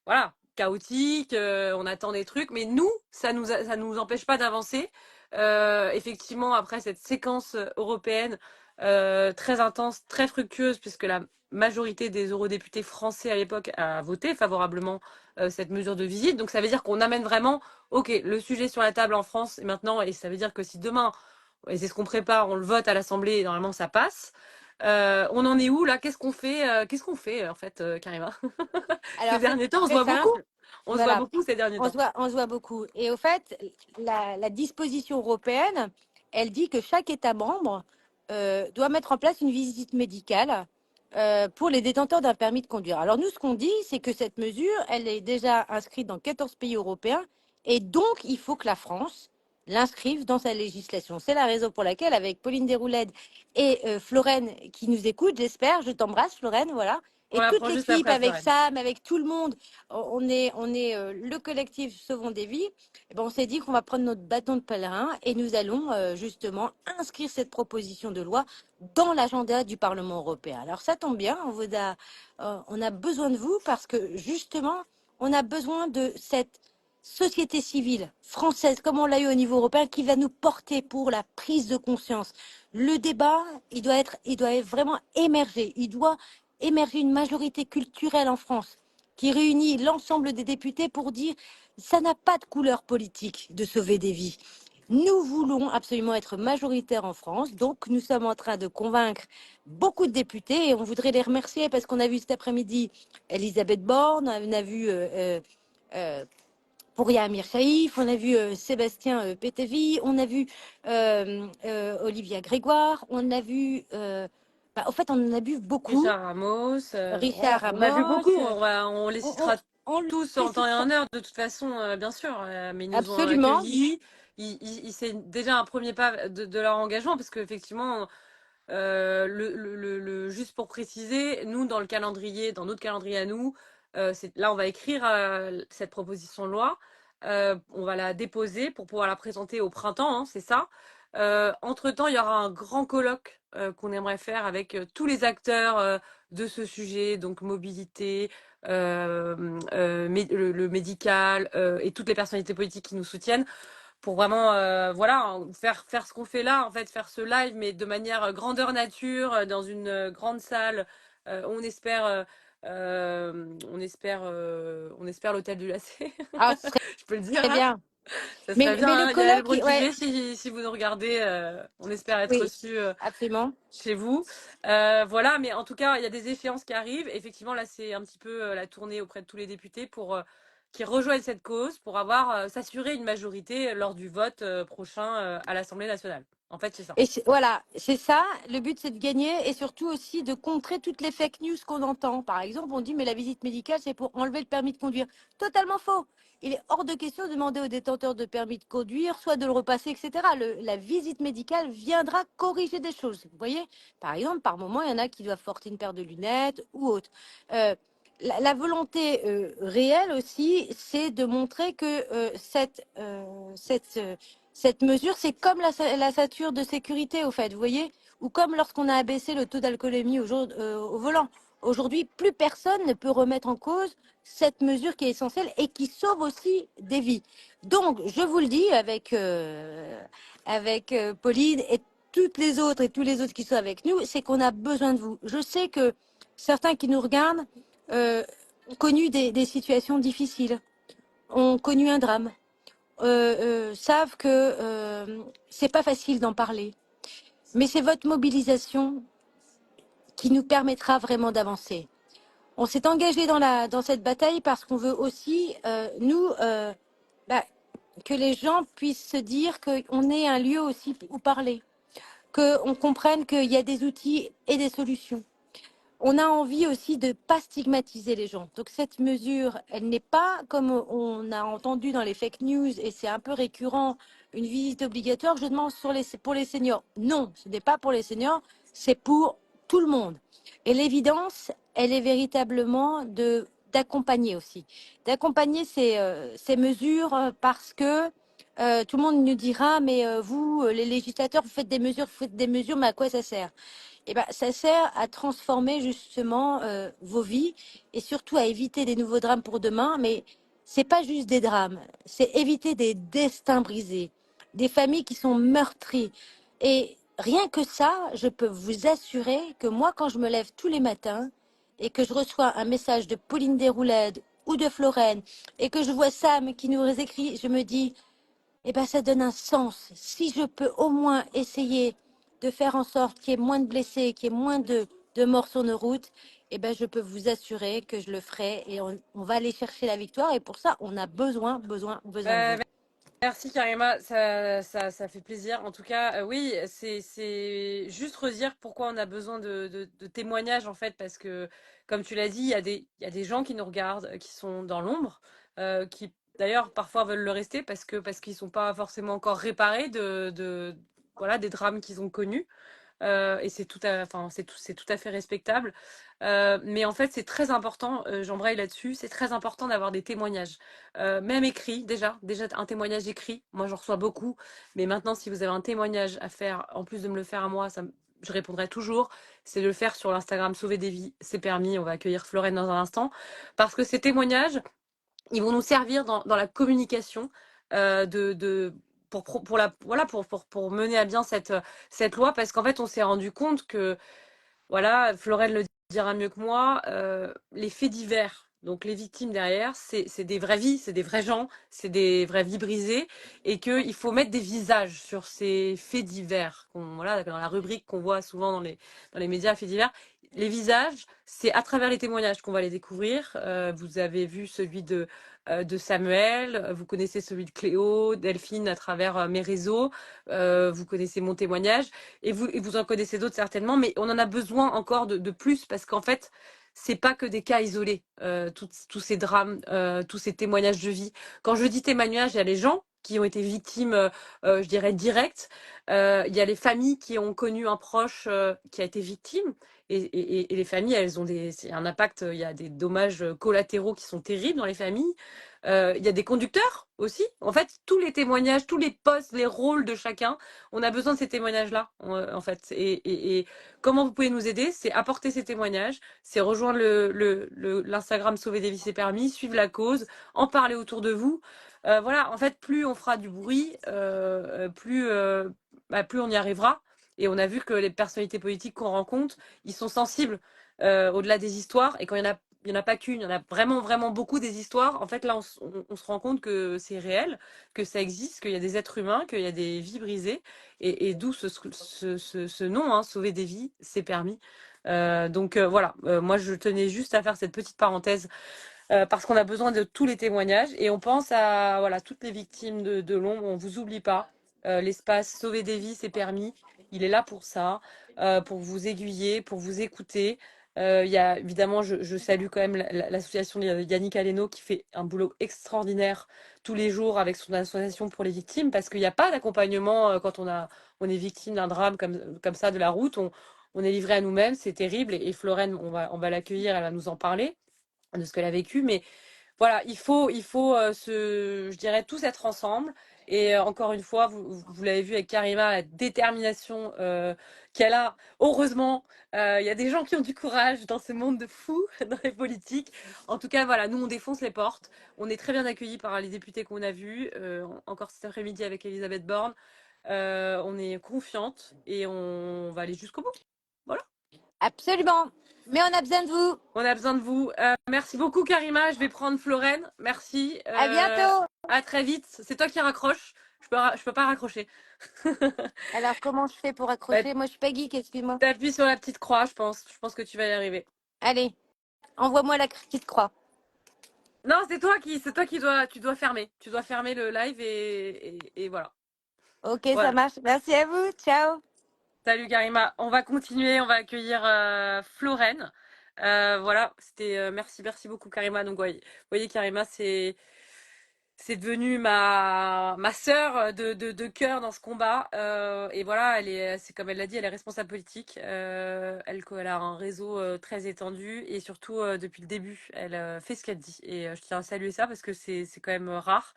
voilà, chaotique, on attend des trucs, mais nous, ça nous empêche pas d'avancer. Effectivement, après cette séquence européenne très intense, très fructueuse, puisque la majorité des eurodéputés français à l'époque a voté favorablement cette mesure de visite. Donc ça veut dire qu'on amène vraiment, ok, le sujet sur la table en France et maintenant, et ça veut dire que si demain, et c'est ce qu'on prépare, on le vote à l'Assemblée, normalement ça passe. On en est où là? Qu'est-ce qu'on fait en fait, Karima? Ces Alors, derniers temps, on se très voit beaucoup. simple. On se voit Voilà, beaucoup ces derniers temps. on se voit beaucoup. Et au fait, la disposition européenne, elle dit que chaque État membre doit mettre en place une visite médicale pour les détenteurs d'un permis de conduire. Alors nous, ce qu'on dit, c'est que cette mesure, elle est déjà inscrite dans 14 pays européens, et donc il faut que la France l'inscrive dans sa législation. C'est la raison pour laquelle, avec Pauline Desrouledes et Florène qui nous écoute, j'espère, je t'embrasse Florène, voilà, On et la toute prend juste l'équipe, après, avec Florine. Sam, avec tout le monde, on est le collectif Sauvons des vies. Eh ben, on s'est dit qu'on va prendre notre bâton de pèlerin et nous allons justement inscrire cette proposition de loi dans l'agenda du Parlement européen. Alors ça tombe bien, on a besoin de vous parce que justement, on a besoin de cette société civile française, comme on l'a eu au niveau européen, qui va nous porter pour la prise de conscience. Le débat, il doit vraiment émerger. Il doit émerger une majorité culturelle en France qui réunit l'ensemble des députés pour dire ça n'a pas de couleur politique de sauver des vies. Nous voulons absolument être majoritaires en France, donc nous sommes en train de convaincre beaucoup de députés et on voudrait les remercier parce qu'on a vu cet après-midi Elisabeth Borne, on a vu euh, Pouria Amir Chaïf, on a vu Sébastien Pétévi, on a vu Olivia Grégoire, on a vu, en fait, on en a vu beaucoup. Richard Ramos, Richard voilà, on a vu beaucoup, Ramos, on les on, on, citera on tous les en temps et citera en heure, de toute façon, bien sûr, mais ils nous ont absolument. accueillis. C'est déjà un premier pas de leur engagement, parce qu'effectivement, juste pour préciser, nous, dans notre calendrier à nous, là, on va écrire cette proposition de loi. On va la déposer pour pouvoir la présenter au printemps, hein, c'est ça. Entre-temps, il y aura un grand colloque qu'on aimerait faire avec tous les acteurs de ce sujet, donc mobilité, le médical et toutes les personnalités politiques qui nous soutiennent pour vraiment voilà faire ce qu'on fait là, en fait, faire ce live mais de manière grandeur nature dans une grande salle. On espère l'hôtel du Lacet. Ah, ce serait Je peux le dire très là, bien. ça serait Mais bien, le hein. Yael colloque, ouais, Braun-Pivet, si vous nous regardez, on espère être oui, reçus absolument. chez vous. Voilà, mais en tout cas, il y a des échéances qui arrivent. Effectivement, là, c'est un petit peu la tournée auprès de tous les députés pour qui rejoignent cette cause, pour avoir s'assurer une majorité lors du vote prochain à l'Assemblée nationale. En fait, c'est ça. Et voilà, c'est ça. Le but, c'est de gagner et surtout aussi de contrer toutes les fake news qu'on entend. Par exemple, on dit, mais la visite médicale, c'est pour enlever le permis de conduire. Totalement faux. Il est hors de question de demander aux détenteurs de permis de conduire, soit de le repasser, etc. La visite médicale viendra corriger des choses. Vous voyez, par exemple, par moment, il y en a qui doivent porter une paire de lunettes ou autre. La volonté réelle aussi, c'est de montrer que cette mesure, c'est comme la ceinture de sécurité, au fait, vous voyez, ou comme lorsqu'on a abaissé le taux d'alcoolémie au volant. Aujourd'hui, plus personne ne peut remettre en cause cette mesure qui est essentielle et qui sauve aussi des vies. Donc, je vous le dis avec Pauline et toutes les autres et tous les autres qui sont avec nous, c'est qu'on a besoin de vous. Je sais que certains qui nous regardent ont connu des situations difficiles, ont connu un drame, savent que c'est pas facile d'en parler. Mais c'est votre mobilisation qui nous permettra vraiment d'avancer. On s'est engagé dans cette bataille parce qu'on veut aussi, bah, que les gens puissent se dire qu'on est un lieu aussi où parler, qu'on comprenne qu'il y a des outils et des solutions. On a envie aussi de ne pas stigmatiser les gens. Donc cette mesure, elle n'est pas, comme on a entendu dans les fake news, et c'est un peu récurrent, une visite obligatoire, je demande pour les seniors. Non, ce n'est pas pour les seniors, c'est pour tout le monde. Et l'évidence, elle est véritablement d'accompagner aussi. D'accompagner ces mesures parce que tout le monde nous dira, mais vous, les législateurs, vous faites des mesures, mais à quoi ça sert? Eh ben, ça sert à transformer justement vos vies et surtout à éviter des nouveaux drames pour demain. Mais c'est pas juste des drames, c'est éviter des destins brisés, des familles qui sont meurtries. Et rien que ça, je peux vous assurer que moi, quand je me lève tous les matins et que je reçois un message de Pauline Desroulèdes ou de Florène et que je vois Sam qui nous écrit, je me dis, eh ben, ça donne un sens. Si je peux au moins essayer de faire en sorte qu'il y ait moins de blessés, qu'il y ait moins de morts sur nos routes, eh ben, je peux vous assurer que je le ferai et on va aller chercher la victoire. Et pour ça, on a besoin de Bah, vous. merci Karima, ça fait plaisir. En tout cas, oui, c'est juste redire pourquoi on a besoin de témoignages, en fait, parce que, comme tu l'as dit, il y a des gens qui nous regardent, qui sont dans l'ombre, qui d'ailleurs parfois veulent le rester parce qu'ils sont pas forcément encore réparés voilà, des drames qu'ils ont connus. et c'est c'est tout à fait respectable. Mais en fait, c'est très important, j'embraye là-dessus, c'est très important d'avoir des témoignages, même écrits déjà un témoignage écrit. Moi, j'en reçois beaucoup, mais maintenant, si vous avez un témoignage à faire, en plus de me le faire à moi, je répondrai toujours. C'est de le faire sur l'Instagram Sauver des vies, c'est permis. On va accueillir Florène dans un instant, parce que ces témoignages, ils vont nous servir dans la communication pour mener à bien cette loi, parce qu'en fait, on s'est rendu compte que voilà, Florelle le dira mieux que moi, les faits divers, donc les victimes derrière, c'est des vraies vies, c'est des vrais gens, c'est des vraies vies brisées, et qu'il faut mettre des visages sur ces faits divers. Voilà, dans la rubrique qu'on voit souvent dans les médias, faits divers, les visages, c'est à travers les témoignages qu'on va les découvrir. Vous avez vu celui de Samuel, vous connaissez celui de Cléo, Delphine à travers mes réseaux, vous connaissez mon témoignage. Et vous en connaissez d'autres certainement, mais on en a besoin encore de plus, parce qu'en fait, c'est pas que des cas isolés, tous ces drames, tous ces témoignages de vie. Quand je dis témoignages, il y a les gens qui ont été victimes, je dirais, directes. Il y a les familles qui ont connu un proche qui a été victime. Et les familles, elles ont c'est un impact, il y a des dommages collatéraux qui sont terribles dans les familles. Il y a des conducteurs aussi. En fait, tous les témoignages, tous les postes, les rôles de chacun, on a besoin de ces témoignages-là, en fait. Et comment vous pouvez nous aider? C'est apporter ces témoignages, c'est rejoindre l'Instagram Sauver des vies c'est permis, suivre la cause, en parler autour de vous. Voilà, en fait, plus on fera du bruit, plus on y arrivera. Et on a vu que les personnalités politiques qu'on rencontre, ils sont sensibles au-delà des histoires. Et quand il n'y en a pas qu'une, il y en a vraiment, vraiment beaucoup des histoires. En fait, là, on se rend compte que c'est réel, que ça existe, qu'il y a des êtres humains, qu'il y a des vies brisées. Et d'où ce nom, hein, Sauver des vies, c'est permis. Voilà, moi je tenais juste à faire cette petite parenthèse parce qu'on a besoin de tous les témoignages et on pense à voilà, toutes les victimes de l'ombre, on vous oublie pas. L'espace Sauver des vies, c'est permis. Il est là pour ça, pour vous aiguiller, pour vous écouter. Il y a évidemment, je salue quand même l'association de Yannick Aleno qui fait un boulot extraordinaire tous les jours avec son association pour les victimes, parce qu'il n'y a pas d'accompagnement quand on est victime d'un drame comme ça de la route. On est livré à nous-mêmes, c'est terrible. Et Florène, on va l'accueillir, elle va nous en parler de ce qu'elle a vécu. Mais voilà, il faut je dirais, tous être ensemble. Et encore une fois, vous l'avez vu avec Karima, la détermination qu'elle a. Heureusement, il y a des gens qui ont du courage dans ce monde de fous, dans les politiques. En tout cas, voilà, nous, on défonce les portes. On est très bien accueillis par les députés qu'on a vus, encore cet après-midi avec Elisabeth Borne. On est confiante et on va aller jusqu'au bout. Voilà. Absolument. Mais on a besoin de vous. On a besoin de vous. Merci beaucoup, Karima. Je vais prendre Florène. Merci. À bientôt. À très vite. C'est toi qui raccroche. Je peux pas raccrocher. Alors, comment je fais pour Bah, accrocher? Moi, je suis Peggy, excuse-moi. t'appuies sur la petite croix, je pense. Je pense que tu vas y arriver. Allez, envoie-moi la petite croix. Non, tu dois fermer. Tu dois fermer le live et voilà. Ok, ça Voilà. marche. Merci à vous. Ciao. Salut, Karima. On va continuer. On va accueillir Florène. Voilà. C'était merci beaucoup, Karima. Donc, vous voyez, Karima, c'est devenu ma sœur de cœur dans ce combat. Et voilà, c'est comme elle l'a dit, elle est responsable politique. Elle a un réseau très étendu et surtout depuis le début, elle fait ce qu'elle dit. Et je tiens à saluer ça parce que c'est quand même rare.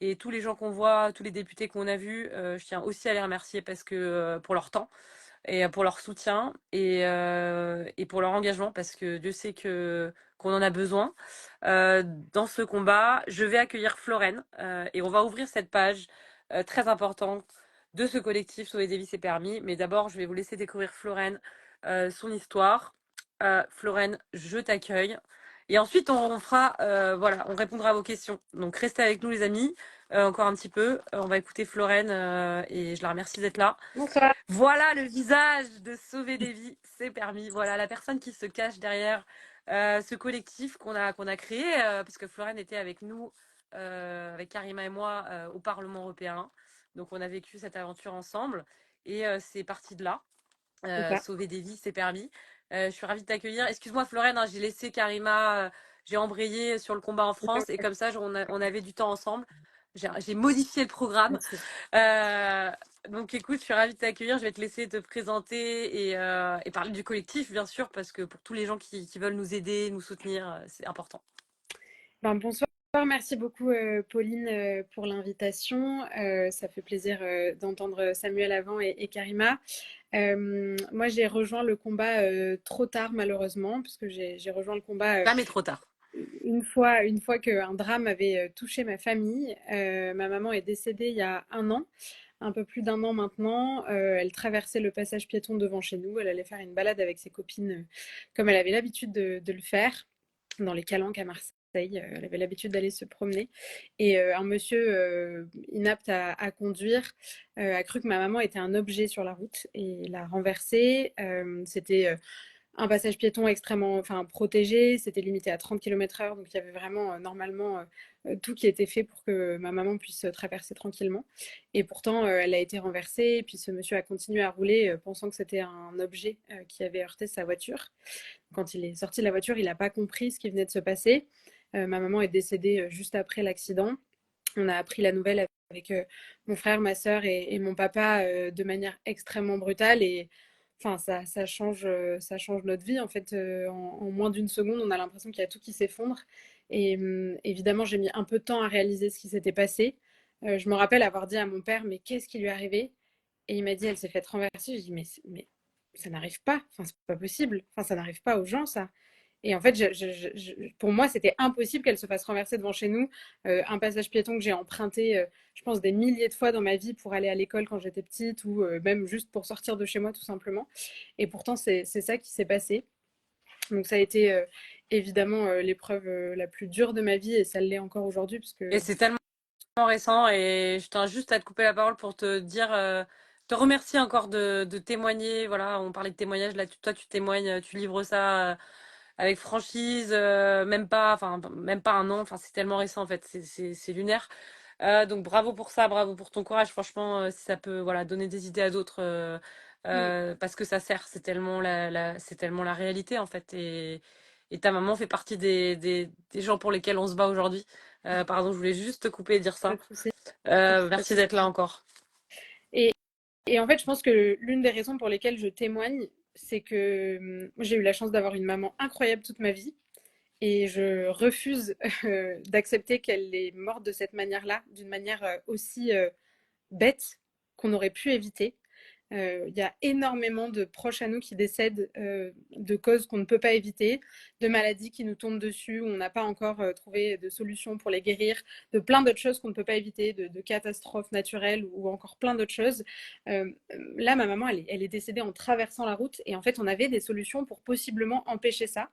Et tous les gens qu'on voit, tous les députés qu'on a vus, je tiens aussi à les remercier parce que pour leur temps et pour leur soutien et pour leur engagement, parce que Dieu sait qu'on en a besoin dans ce combat. Je vais accueillir Florène et on va ouvrir cette page très importante de ce collectif Sauver des vies c'est permis. Mais d'abord, je vais vous laisser découvrir Florène, son histoire. Florène, je t'accueille. Et ensuite, voilà, on répondra à vos questions. Donc, restez avec nous, les amis, encore un petit peu. On va écouter Florène et je la remercie d'être là. Bonsoir. Voilà le visage de Sauver des vies, c'est permis. Voilà la personne qui se cache derrière ce collectif qu'on a créé, parce que Florène était avec nous, avec Karima et moi, au Parlement européen. Donc on a vécu cette aventure ensemble et c'est parti de là. Sauver des vies, c'est permis. Je suis ravie de t'accueillir. Excuse-moi Florène, hein, j'ai laissé Karima, j'ai embrayé sur le combat en France et comme ça on avait du temps ensemble. j'ai modifié le programme. Merci. Donc écoute, je suis ravie de t'accueillir. Je vais te laisser te présenter et parler du collectif, bien sûr, parce que pour tous les gens qui veulent nous aider, nous soutenir, c'est important. Bonsoir, merci beaucoup Pauline pour l'invitation. Ça fait plaisir d'entendre Samuel avant et Karima. Moi, j'ai rejoint le combat trop tard, malheureusement, parce que j'ai rejoint le combat Jamais trop tard. une fois qu'un drame avait touché ma famille. Ma maman est décédée il y a un peu plus d'1 an maintenant. Elle traversait le passage piéton devant chez nous. Elle allait faire une balade avec ses copines, comme elle avait l'habitude de le faire, dans les calanques à Marseille. Elle avait l'habitude d'aller se promener. Et un monsieur inapte à conduire a cru que ma maman était un objet sur la route et l'a renversée. C'était un passage piéton extrêmement protégé, c'était limité à 30 km/h, donc il y avait vraiment normalement tout qui était fait pour que ma maman puisse traverser tranquillement. Et pourtant, elle a été renversée, et puis ce monsieur a continué à rouler pensant que c'était un objet qui avait heurté sa voiture. Quand il est sorti de la voiture, il n'a pas compris ce qui venait de se passer. Ma maman est décédée juste après l'accident. On a appris la nouvelle avec mon frère, ma sœur et mon papa de manière extrêmement brutale. Et enfin, ça change notre vie. En fait, en moins d'une seconde, on a l'impression qu'il y a tout qui s'effondre. Et évidemment, j'ai mis un peu de temps à réaliser ce qui s'était passé. Je me rappelle avoir dit à mon père, mais qu'est-ce qui lui est arrivé? Et il m'a dit, elle s'est faite renverser. J'ai dit, mais ça n'arrive pas. Enfin, c'est pas possible. Enfin, ça n'arrive pas aux gens, ça. Et en fait, pour moi, c'était impossible qu'elle se fasse renverser devant chez nous. Un passage piéton que j'ai emprunté, je pense, des milliers de fois dans ma vie pour aller à l'école quand j'étais petite ou même juste pour sortir de chez moi, tout simplement. Et pourtant, c'est ça qui s'est passé. Donc, ça a été évidemment l'épreuve la plus dure de ma vie et ça l'est encore aujourd'hui. Parce que... Et c'est tellement récent et je tiens juste à te couper la parole pour te dire, te remercier encore de témoigner. Voilà, on parlait de témoignage, là, toi tu témoignes, tu livres ça avec franchise, même pas 1 an, enfin c'est tellement récent en fait, c'est lunaire. Donc bravo pour ça, bravo pour ton courage, franchement, si ça peut voilà, donner des idées à d'autres, parce que ça sert, c'est tellement c'est tellement la réalité en fait. Et ta maman fait partie des gens pour lesquels on se bat aujourd'hui. Pardon, je voulais juste te couper et dire ça. Merci d'être là encore. Et en fait, je pense que l'une des raisons pour lesquelles je témoigne, c'est que j'ai eu la chance d'avoir une maman incroyable toute ma vie. Et je refuse d'accepter qu'elle est morte de cette manière-là, d'une manière aussi bête qu'on aurait pu éviter. Il y a énormément de proches à nous qui décèdent de causes qu'on ne peut pas éviter, de maladies qui nous tombent dessus, où on n'a pas encore trouvé de solution pour les guérir, de plein d'autres choses qu'on ne peut pas éviter, de catastrophes naturelles ou encore plein d'autres choses. Là, ma maman, elle est décédée en traversant la route et en fait, on avait des solutions pour possiblement empêcher ça.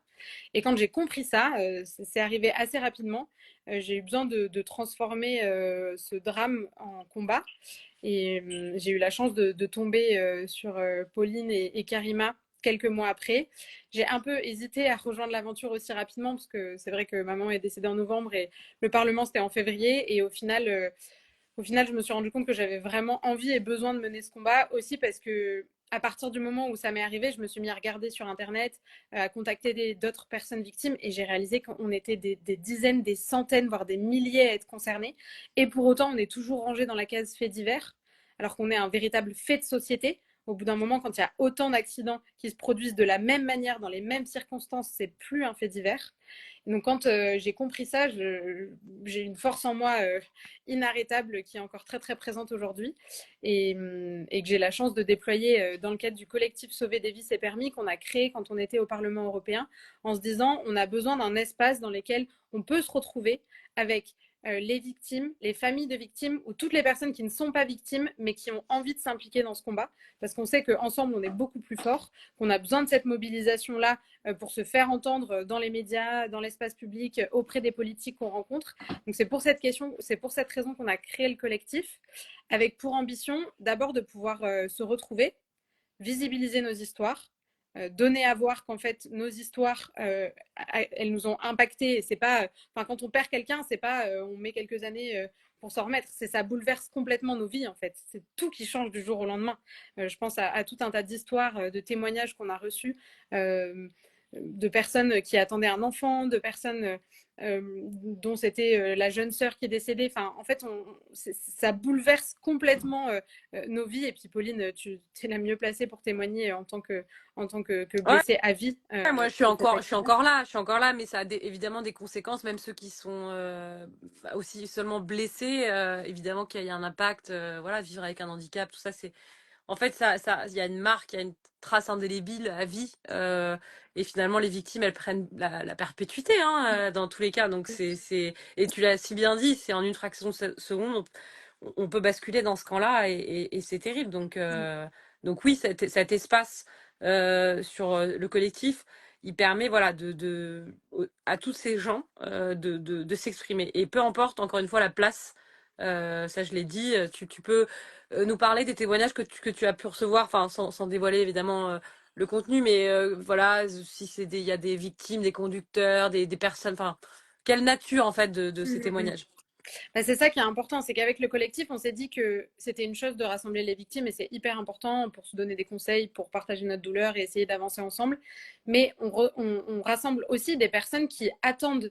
Et quand j'ai compris ça, c'est arrivé assez rapidement. J'ai eu besoin de transformer ce drame en combat. Et j'ai eu la chance de tomber sur Pauline et Karima quelques mois après. J'ai un peu hésité à rejoindre l'aventure aussi rapidement parce que c'est vrai que maman est décédée en novembre et le Parlement c'était en février. Et au final, je me suis rendu compte que j'avais vraiment envie et besoin de mener ce combat aussi parce que à partir du moment où ça m'est arrivé, je me suis mis à regarder sur Internet, à contacter d'autres personnes victimes et j'ai réalisé qu'on était des dizaines, des centaines, voire des milliers à être concernés. Et pour autant, on est toujours rangé dans la case fait divers, alors qu'on est un véritable fait de société. Au bout d'un moment, quand il y a autant d'accidents qui se produisent de la même manière, dans les mêmes circonstances, c'est plus un fait divers. Donc quand j'ai compris ça, j'ai une force en moi inarrêtable qui est encore très très présente aujourd'hui et que j'ai la chance de déployer dans le cadre du collectif Sauver des vies c'est permis qu'on a créé quand on était au Parlement européen en se disant on a besoin d'un espace dans lequel on peut se retrouver avec les victimes, les familles de victimes ou toutes les personnes qui ne sont pas victimes mais qui ont envie de s'impliquer dans ce combat parce qu'on sait qu'ensemble on est beaucoup plus fort, qu'on a besoin de cette mobilisation-là pour se faire entendre dans les médias, dans l'espace public, auprès des politiques qu'on rencontre. Donc c'est pour cette raison qu'on a créé le collectif avec pour ambition d'abord de pouvoir se retrouver, visibiliser nos histoires, donner à voir qu'en fait nos histoires elles nous ont impacté. C'est pas quand on perd quelqu'un, c'est pas on met quelques années pour s'en remettre, ça bouleverse complètement nos vies en fait, c'est tout qui change du jour au lendemain. Je pense à tout un tas d'histoires, de témoignages qu'on a reçus de personnes qui attendaient un enfant, de personnes dont c'était la jeune sœur qui est décédée. Enfin, en fait, ça bouleverse complètement nos vies. Et puis, Pauline, tu es la mieux placée pour témoigner en tant que Ouais, blessée à vie. moi, je suis encore là, mais ça a évidemment des conséquences, même ceux qui sont aussi seulement blessés, évidemment qu'il y a un impact, voilà, vivre avec un handicap, tout ça, c'est, en fait, il y a une marque, il y a une trace indélébile à vie, et finalement, les victimes, elles prennent la perpétuité, hein, dans tous les cas, donc et tu l'as si bien dit, c'est en une fraction de seconde, on peut basculer dans ce camp-là, et c'est terrible, donc oui, cet espace sur le collectif, il permet voilà à tous ces gens de s'exprimer. Et peu importe, encore une fois, la place, ça je l'ai dit, tu peux nous parler des témoignages que tu as pu recevoir, enfin sans dévoiler évidemment le contenu, mais voilà, si il y a des victimes, des conducteurs, des personnes, enfin, quelle nature en fait de ces témoignages? Bah, c'est ça qui est important, c'est qu'avec le collectif, on s'est dit que c'était une chose de rassembler les victimes et c'est hyper important pour se donner des conseils, pour partager notre douleur et essayer d'avancer ensemble. Mais on rassemble aussi des personnes qui attendent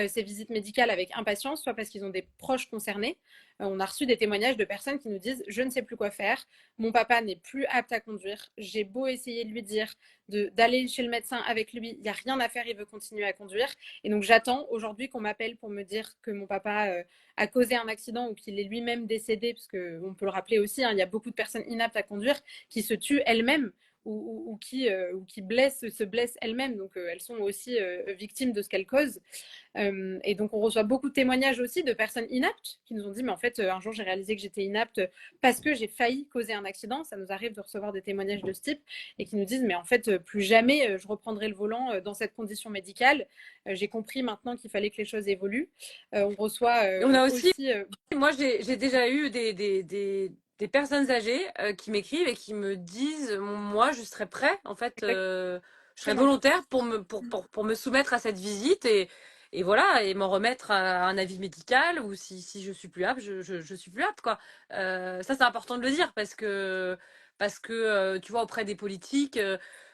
ces visites médicales avec impatience, soit parce qu'ils ont des proches concernés. On a reçu des témoignages de personnes qui nous disent: je ne sais plus quoi faire, mon papa n'est plus apte à conduire, j'ai beau essayer de lui dire d'aller chez le médecin avec lui, il n'y a rien à faire, il veut continuer à conduire. Et donc j'attends aujourd'hui qu'on m'appelle pour me dire que mon papa a causé un accident ou qu'il est lui-même décédé, parce qu'on peut le rappeler aussi, hein, il y a beaucoup de personnes inaptes à conduire qui se tuent elles-mêmes ou qui se blessent elles-mêmes. Donc elles sont aussi victimes de ce qu'elles causent. Et donc, on reçoit beaucoup de témoignages aussi de personnes inaptes qui nous ont dit: mais en fait, un jour, j'ai réalisé que j'étais inapte parce que j'ai failli causer un accident. Ça nous arrive de recevoir des témoignages de ce type et qui nous disent: mais en fait, plus jamais je reprendrai le volant dans cette condition médicale. J'ai compris maintenant qu'il fallait que les choses évoluent. On reçoit Et on a aussi, aussi. moi j'ai déjà eu des personnes âgées qui m'écrivent et qui me disent: moi je serais prêt, en fait, je serais volontaire pour me soumettre à cette visite et voilà, et m'en remettre à un avis médical, ou si je suis plus apte, je suis plus apte, quoi. Ça c'est important de le dire parce que tu vois, auprès des politiques,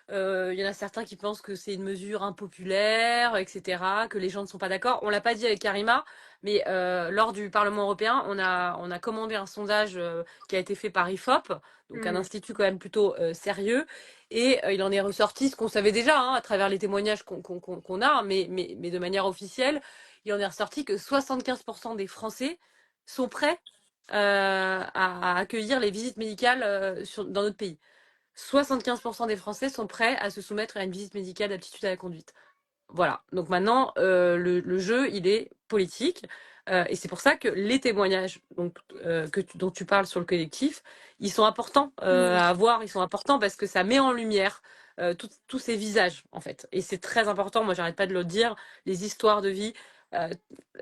il y en a certains qui pensent que c'est une mesure impopulaire, etc., que les gens ne sont pas d'accord. On l'a pas dit avec Karima, mais lors du Parlement européen, on a commandé un sondage qui a été fait par IFOP, donc un institut quand même plutôt sérieux, et il en est ressorti ce qu'on savait déjà, hein, à travers les témoignages qu'on a, mais de manière officielle, il en est ressorti que 75% des Français sont prêts à accueillir les visites médicales dans notre pays. 75% des Français sont prêts à se soumettre à une visite médicale d'aptitude à la conduite. Voilà. Donc maintenant, le jeu, il est politique. Et c'est pour ça que les témoignages dont tu parles sur le collectif, ils sont importants à avoir, ils sont importants parce que ça met en lumière tous ces visages, en fait. Et c'est très important, moi j'arrête pas de le dire, les histoires de vie. euh,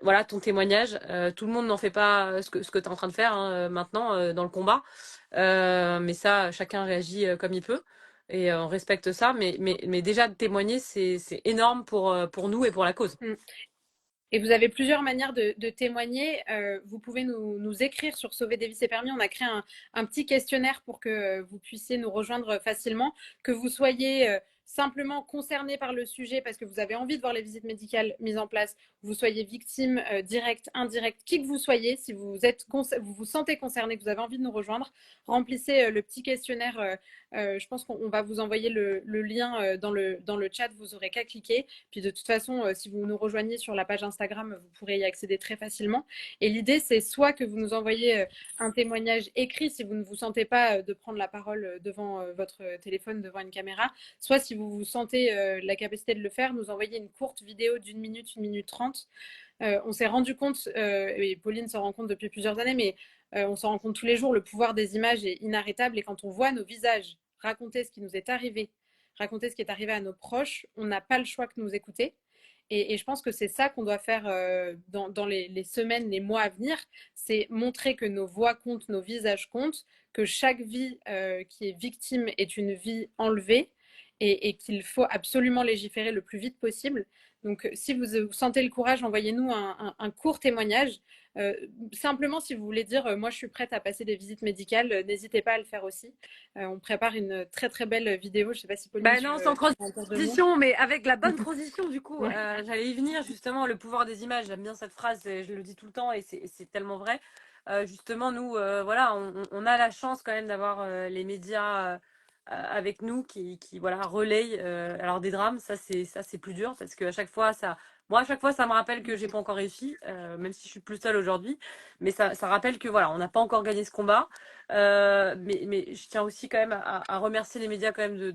voilà, ton témoignage, tout le monde n'en fait pas ce que tu es en train de faire, hein, maintenant dans le combat. Mais ça, chacun réagit comme il peut. Et on respecte ça, mais déjà de témoigner, c'est énorme pour nous et pour la cause. Et vous avez plusieurs manières de témoigner. Vous pouvez nous écrire sur Sauver des vies c'est permis. On a créé un petit questionnaire pour que vous puissiez nous rejoindre facilement, que vous soyez simplement concerné par le sujet parce que vous avez envie de voir les visites médicales mises en place, vous soyez victime directe, indirecte, qui que vous soyez, si vous vous sentez concerné, que vous avez envie de nous rejoindre, remplissez le petit questionnaire. Je pense qu'on va vous envoyer le lien dans le chat, vous aurez qu'à cliquer. Puis de toute façon, si vous nous rejoignez sur la page Instagram, vous pourrez y accéder très facilement. Et l'idée, c'est soit que vous nous envoyez un témoignage écrit si vous ne vous sentez pas de prendre la parole devant votre téléphone, devant une caméra, soit si vous vous sentez la capacité de le faire, nous envoyer une courte vidéo d'1 minute, 1 minute 30. On s'est rendu compte, et Pauline s'en rend compte depuis plusieurs années, mais on s'en rend compte tous les jours, le pouvoir des images est inarrêtable. Et quand on voit nos visages raconter ce qui nous est arrivé, raconter ce qui est arrivé à nos proches, on n'a pas le choix que de nous écouter. Et je pense que c'est ça qu'on doit faire dans les semaines, les mois à venir, c'est montrer que nos voix comptent, nos visages comptent, que chaque vie qui est victime est une vie enlevée et qu'il faut absolument légiférer le plus vite possible. Donc, si vous sentez le courage, envoyez-nous un court témoignage. Simplement, si vous voulez dire, moi, je suis prête à passer des visites médicales, n'hésitez pas à le faire aussi. On prépare une très très belle vidéo. Je ne sais pas si Pauline, Bah non, sans transition, mais avec la bonne transition, du coup, j'allais y venir, justement, le pouvoir des images. J'aime bien cette phrase, je le dis tout le temps et c'est tellement vrai. Justement, nous, voilà, on a la chance quand même d'avoir les médias avec nous qui voilà, relayent alors des drames. Ça, c'est plus dur parce qu'à chaque fois, moi, à chaque fois, ça me rappelle que j'ai pas encore réussi, même si je suis plus seule aujourd'hui. Mais ça rappelle que voilà, on n'a pas encore gagné ce combat. Mais je tiens aussi quand même à remercier les médias quand même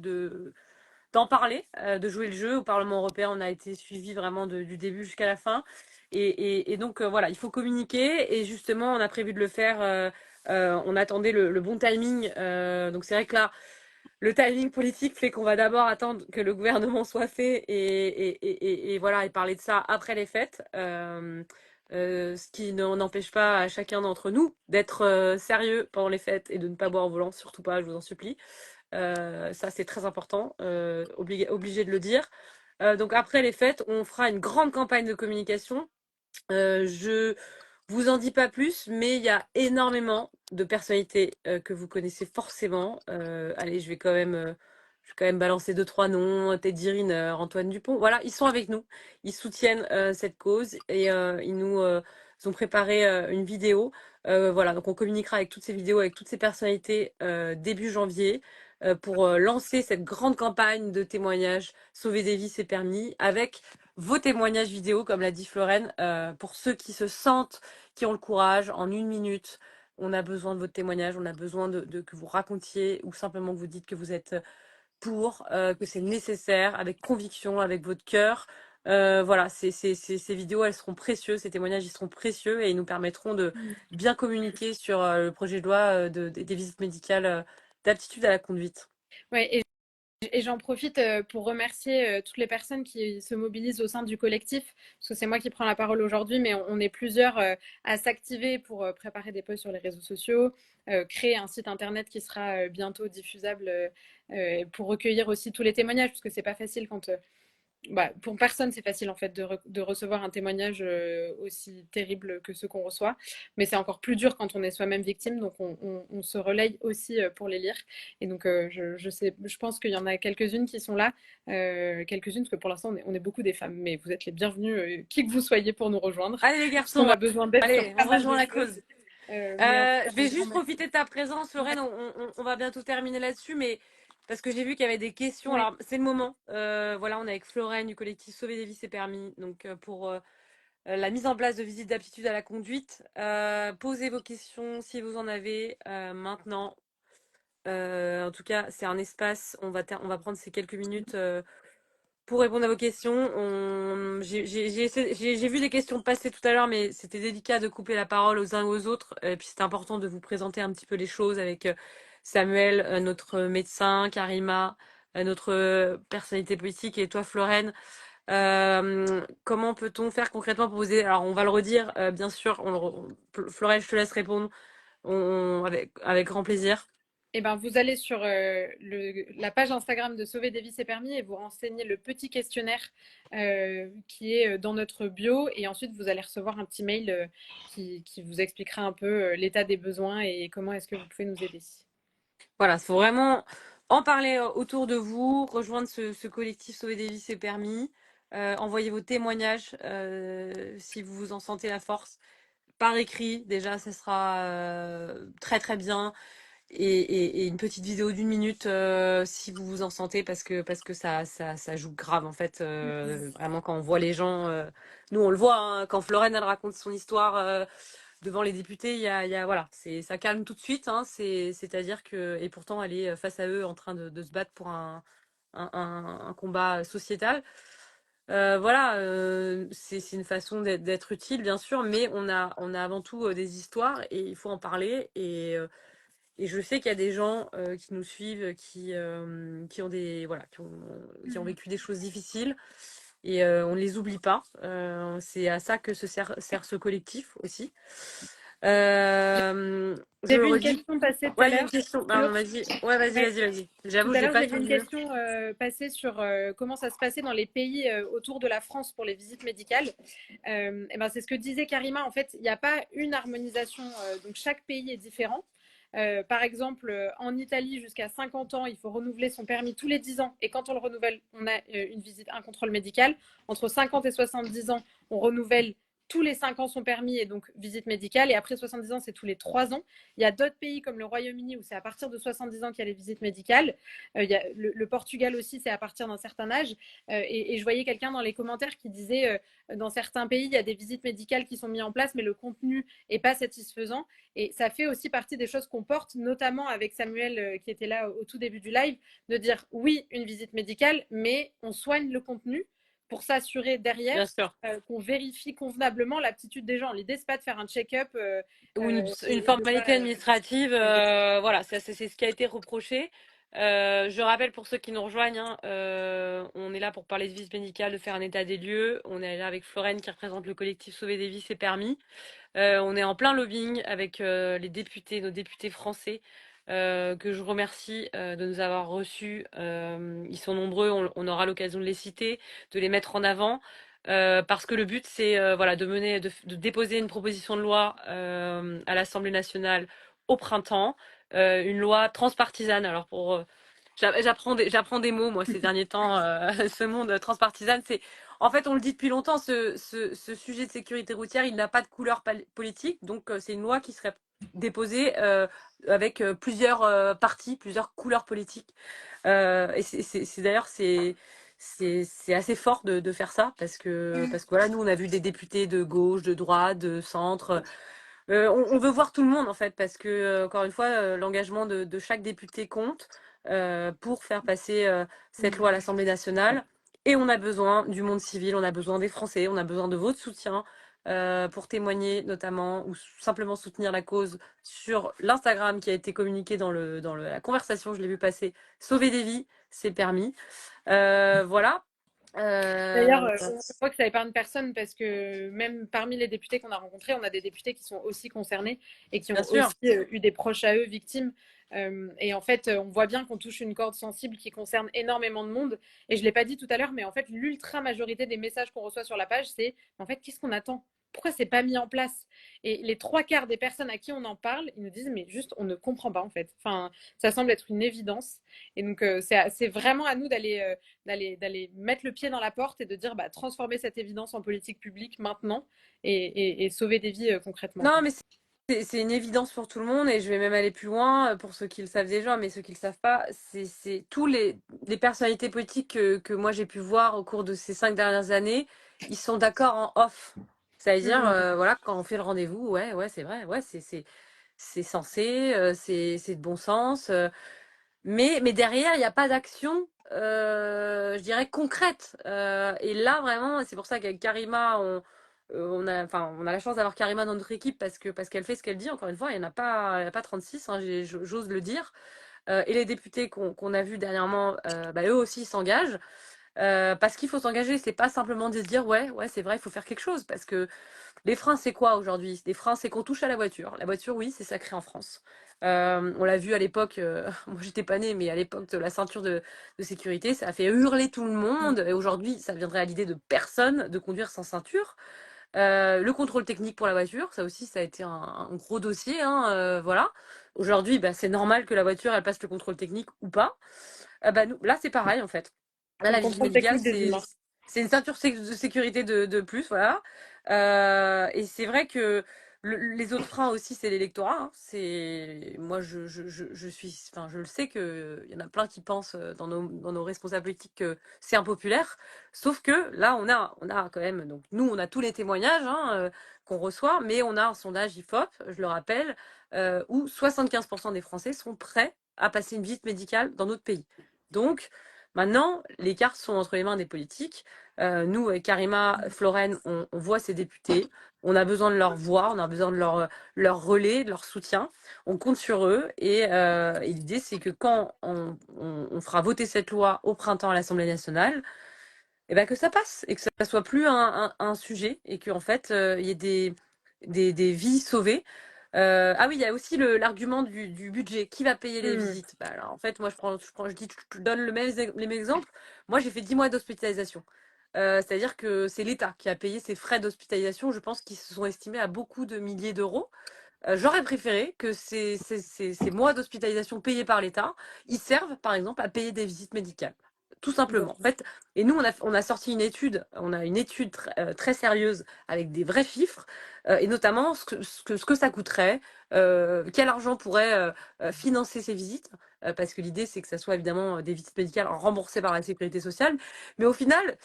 d'en parler, de jouer le jeu. Au Parlement européen, on a été suivi vraiment du début jusqu'à la fin. Et donc voilà, il faut communiquer. Et justement, on a prévu de le faire. On attendait le bon timing. Donc c'est vrai que là, le timing politique fait qu'on va d'abord attendre que le gouvernement soit fait et voilà, et parler de ça après les fêtes. Ce qui n'empêche pas à chacun d'entre nous d'être sérieux pendant les fêtes et de ne pas boire au volant, surtout pas, je vous en supplie. Ça, c'est très important, obligé de le dire. Donc après les fêtes, on fera une grande campagne de communication. Je vous en dis pas plus, mais il y a énormément de personnalités que vous connaissez forcément. Allez, je vais quand même balancer deux, trois noms. Teddy Riner, Antoine Dupont. Voilà, ils sont avec nous. Ils soutiennent cette cause et ils nous ont préparé une vidéo. Voilà, donc on communiquera avec toutes ces vidéos, avec toutes ces personnalités début janvier pour lancer cette grande campagne de témoignages Sauver des vies, c'est permis, avec vos témoignages vidéo, comme l'a dit Florène, pour ceux qui se sentent, qui ont le courage, en 1 minute. On a besoin de votre témoignage, on a besoin de que vous racontiez ou simplement que vous dites que vous êtes pour, que c'est nécessaire, avec conviction, avec votre cœur. Voilà, ces vidéos, elles seront précieuses, ces témoignages, ils seront précieux et ils nous permettront de bien communiquer sur le projet de loi des visites médicales d'aptitude à la conduite. Ouais, et j'en profite pour remercier toutes les personnes qui se mobilisent au sein du collectif, parce que c'est moi qui prends la parole aujourd'hui, mais on est plusieurs à s'activer pour préparer des posts sur les réseaux sociaux, créer un site internet qui sera bientôt diffusable pour recueillir aussi tous les témoignages, parce que c'est pas facile quand pour personne, c'est facile en fait de recevoir un témoignage aussi terrible que ceux qu'on reçoit, mais c'est encore plus dur quand on est soi-même victime, donc on se relaye aussi pour les lire. Et donc je pense qu'il y en a quelques-unes qui sont là, quelques-unes, parce que pour l'instant on est beaucoup des femmes, mais vous êtes les bienvenus, qui que vous soyez pour nous rejoindre. Allez les garçons, on a besoin d'aide. allez, on rejoint la cause. cause. Je vais juste profiter de ta présence, Lorraine. On va bientôt terminer là-dessus, mais parce que j'ai vu qu'il y avait des questions. Oui. Alors, c'est le moment. Voilà, on est avec Florène du collectif Sauver des vies, c'est permis. Donc, pour la mise en place de visites d'aptitude à la conduite, posez vos questions si vous en avez maintenant. En tout cas, c'est un espace. On va prendre ces quelques minutes pour répondre à vos questions. J'ai vu des questions passer tout à l'heure, mais c'était délicat de couper la parole aux uns ou aux autres. Et puis c'est important de vous présenter un petit peu les choses avec Samuel, notre médecin, Karima, notre personnalité politique et toi, Florène. Comment peut-on faire concrètement pour vous aider? Alors on va le redire, bien sûr. Florène, je te laisse répondre avec grand plaisir. Eh ben, vous allez sur la page Instagram de Sauver des vies, c'est permis et vous renseignez le petit questionnaire qui est dans notre bio. Et ensuite, vous allez recevoir un petit mail qui vous expliquera un peu l'état des besoins et comment est-ce que vous pouvez nous aider. Voilà, il faut vraiment en parler autour de vous, rejoindre ce collectif Sauver des vies, c'est permis. Envoyez vos témoignages si vous vous en sentez la force. Par écrit, déjà, ce sera très très bien. Et une petite vidéo d'1 minute si vous vous en sentez parce que ça joue grave en fait vraiment quand on voit les gens nous on le voit hein, quand Florène elle raconte son histoire devant les députés voilà ça calme tout de suite hein, c'est-à-dire que et pourtant elle est face à eux en train de se battre pour un combat sociétal. Voilà, c'est une façon d'être utile bien sûr, mais on a avant tout des histoires et il faut en parler et je sais qu'il y a des gens qui nous suivent, qui ont qui ont vécu des choses difficiles et on ne les oublie pas. C'est à ça que sert ce collectif aussi. Je J'ai le vu une redis. question passer tout à Ouais, il y a une l'heure question. sur. Pardon, vas-y. Ouais, vas-y, Ouais, vas-y, vas-y. tout J'avoue, à j'ai l'heure, pas j'ai vu tout une vu. question passer sur comment ça se passait dans les pays autour de la France pour les visites médicales. Et ben, c'est ce que disait Karima. En fait, il n'y a pas une harmonisation, donc chaque pays est différent. Par exemple, en Italie, jusqu'à 50 ans, il faut renouveler son permis tous les 10 ans. Et quand on le renouvelle, on a une visite, un contrôle médical. Entre 50 et 70 ans, on renouvelle tous les 5 ans son permis et donc visite médicale. Et après 70 ans, c'est tous les 3 ans. Il y a d'autres pays comme le Royaume-Uni où c'est à partir de 70 ans qu'il y a les visites médicales. Il y a le Portugal aussi, c'est à partir d'un certain âge. Et je voyais quelqu'un dans les commentaires qui disait dans certains pays, il y a des visites médicales qui sont mises en place, mais le contenu n'est pas satisfaisant. Et ça fait aussi partie des choses qu'on porte, notamment avec Samuel qui était là au tout début du live, de dire oui, une visite médicale, mais on soigne le contenu pour s'assurer derrière qu'on vérifie convenablement l'aptitude des gens. L'idée, c'est pas de faire un check-up Ou une et de formalité pas. administrative, voilà, c'est ce qui a été reproché. Je rappelle pour ceux qui nous rejoignent, hein, on est là pour parler de visite médicale, de faire un état des lieux. On est là avec Florène qui représente le collectif Sauver des vies, c'est permis. On est en plein lobbying avec les députés, nos députés français, que je remercie de nous avoir reçus. Ils sont nombreux, on aura l'occasion de les citer, de les mettre en avant. Parce que le but, c'est voilà, de déposer une proposition de loi à l'Assemblée nationale au printemps, une loi transpartisane. Alors j'apprends des mots moi ces derniers temps. Ce monde transpartisan, c'est en fait on le dit depuis longtemps. Ce sujet de sécurité routière, il n'a pas de couleur politique, donc c'est une loi qui serait déposée avec plusieurs partis, plusieurs couleurs politiques. Et c'est d'ailleurs c'est assez fort de faire ça parce que voilà, nous on a vu des députés de gauche, de droite, de centre. On veut voir tout le monde en fait parce que encore une fois l'engagement de chaque député compte pour faire passer cette loi à l'Assemblée nationale. Et on a besoin du monde civil, on a besoin des Français, on a besoin de votre soutien pour témoigner notamment ou simplement soutenir la cause sur l'Instagram qui a été communiqué dans la conversation, je l'ai vu passer. Sauver des vies, c'est permis. Voilà. D'ailleurs, on voit que ça épargne personne parce que même parmi les députés qu'on a rencontrés, on a des députés qui sont aussi concernés et qui Bien ont sûr. aussi eu des proches à eux victimes. Et en fait, on voit bien qu'on touche une corde sensible qui concerne énormément de monde. Et je ne l'ai pas dit tout à l'heure, mais en fait, l'ultra majorité des messages qu'on reçoit sur la page, c'est en fait, qu'est-ce qu'on attend? Pourquoi c'est pas mis en place? Et les trois quarts des personnes à qui on en parle, ils nous disent, mais juste, on ne comprend pas en fait. Enfin, ça semble être une évidence. Et donc, c'est vraiment à nous d'aller mettre le pied dans la porte et de dire bah, transformer cette évidence en politique publique maintenant et sauver des vies concrètement. Non, mais c'est une évidence pour tout le monde et je vais même aller plus loin pour ceux qui le savent déjà, mais ceux qui le savent pas, c'est tous les personnalités politiques que moi j'ai pu voir au cours de ces 5 dernières années, ils sont d'accord en off. C'est-à-dire, voilà, quand on fait le rendez-vous, ouais, c'est vrai, ouais, c'est censé, c'est de bon sens. Mais derrière, il n'y a pas d'action, je dirais, concrète. Et là, vraiment, c'est pour ça qu'avec Karima, on a la chance d'avoir Karima dans notre équipe parce qu'elle fait ce qu'elle dit. Encore une fois, il n'y en a pas 36, hein, j'ose le dire. Et les députés qu'on a vus dernièrement, eux aussi s'engagent. Parce qu'il faut s'engager, c'est pas simplement de se dire ouais, c'est vrai, il faut faire quelque chose. Parce que les freins, c'est quoi aujourd'hui? Les freins, c'est qu'on touche à la voiture. La voiture, oui, c'est sacré en France. On l'a vu à l'époque, moi j'étais pas née, mais à l'époque de la ceinture de sécurité, ça a fait hurler tout le monde. Et aujourd'hui, ça viendrait à l'idée de personne de conduire sans ceinture. Le contrôle technique pour la voiture, ça aussi, ça a été un gros dossier. Hein, voilà. Aujourd'hui, c'est normal que la voiture, elle passe le contrôle technique ou pas. Là, c'est pareil en fait. Là, la visite médicale, c'est une ceinture de sécurité de plus, voilà. Et c'est vrai que les autres freins aussi, c'est l'électorat. Hein. Moi, je suis, enfin, je le sais que il y en a plein qui pensent dans nos responsables politiques que c'est impopulaire. Sauf que là, on a quand même, donc nous, on a tous les témoignages hein, qu'on reçoit, mais on a un sondage IFOP, je le rappelle, où 75% des Français sont prêts à passer une visite médicale dans notre pays. Donc, maintenant, les cartes sont entre les mains des politiques. Nous, avec Karima, Florène, on voit ces députés. On a besoin de leur voix, on a besoin de leur relais, de leur soutien. On compte sur eux. Et l'idée, c'est que quand on fera voter cette loi au printemps à l'Assemblée nationale, que ça passe et que ça soit plus un sujet et qu'en fait, il y ait des vies sauvées. Ah oui, il y a aussi l'argument du budget. Qui va payer les Hmm. visites? Bah, alors, en fait, moi, je donne les mêmes exemples. Moi, j'ai fait 10 mois d'hospitalisation. C'est-à-dire que c'est l'État qui a payé ces frais d'hospitalisation, je pense, qui se sont estimés à beaucoup de milliers d'euros. J'aurais préféré que ces mois d'hospitalisation payés par l'État, ils servent, par exemple, à payer des visites médicales. Tout simplement. En fait, et nous, on a sorti une étude, on a une étude très sérieuse avec des vrais chiffres, et notamment ce que ça coûterait, quel argent pourrait financer ces visites, parce que l'idée, c'est que ça soit évidemment des visites médicales remboursées par la sécurité sociale. Mais au final,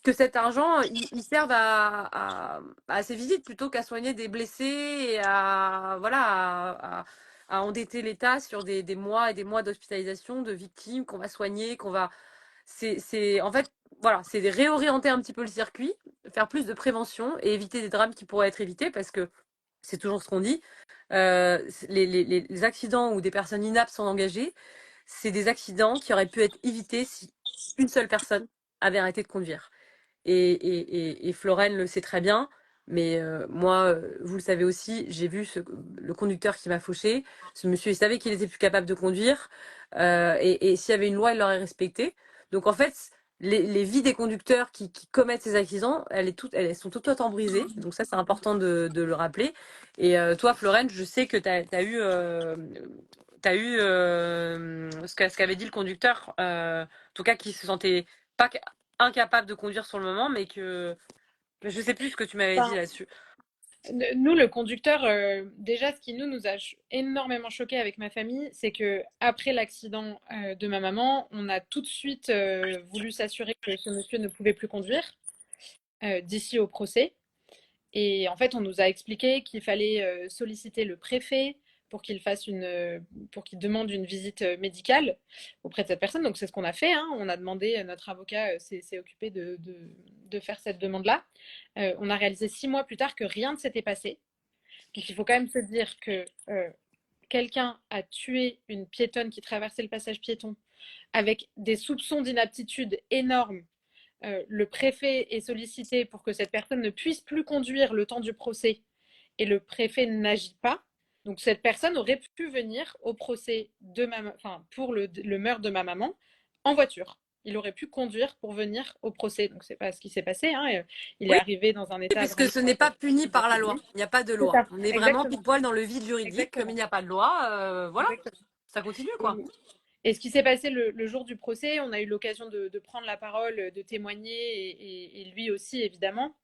que cet argent, il serve à ces visites plutôt qu'à soigner des blessés et voilà, à endetter l'État sur des mois et des mois d'hospitalisation de victimes qu'on va soigner, en fait, voilà, c'est de réorienter un petit peu le circuit, faire plus de prévention et éviter des drames qui pourraient être évités parce que c'est toujours ce qu'on dit. Les accidents où des personnes inaptes sont engagées, c'est des accidents qui auraient pu être évités si une seule personne avait arrêté de conduire. Et Florène le sait très bien, mais moi, vous le savez aussi, j'ai vu le conducteur qui m'a fauché. Ce monsieur, il savait qu'il était plus capable de conduire. Et s'il y avait une loi, il l'aurait respectée. Donc en fait, les vies des conducteurs qui commettent ces accidents, elles sont tout autant brisées. Donc ça, c'est important de le rappeler. Et toi, Florène, je sais que tu as eu, ce qu'avait dit le conducteur, en tout cas qui se sentait pas incapable de conduire sur le moment, mais je sais plus ce que tu m'avais dit Enfin, là-dessus. nous, le conducteur, déjà, ce qui nous a énormément choqué avec ma famille, c'est que après l'accident de ma maman, on a tout de suite voulu s'assurer que ce monsieur ne pouvait plus conduire d'ici au procès. Et en fait, on nous a expliqué qu'il fallait solliciter le préfet pour pour qu'il demande une visite médicale auprès de cette personne. Donc c'est ce qu'on a fait, hein. On a demandé, notre avocat s'est occupé de faire cette demande-là. On a réalisé 6 mois plus tard que rien ne s'était passé. Donc il faut quand même se dire que quelqu'un a tué une piétonne qui traversait le passage piéton avec des soupçons d'inaptitude énormes. Le préfet est sollicité pour que cette personne ne puisse plus conduire le temps du procès et le préfet n'agit pas. Donc cette personne aurait pu venir au procès pour le meurtre de ma maman en voiture. Il aurait pu conduire pour venir au procès. Donc c'est pas ce qui s'est passé, hein. Il est Oui, arrivé dans un état puisque vraiment ce n'est pas puni par la loi. alcoolisé. Il n'y a pas de C'est loi. ça, On est vraiment pile exactement. poil dans le vide juridique. Comme il Exactement. n'y a pas de loi, voilà, Exactement. ça continue, quoi. Et, et ce qui s'est passé le jour du procès, on a eu l'occasion de prendre la parole, de témoigner, et lui aussi, évidemment.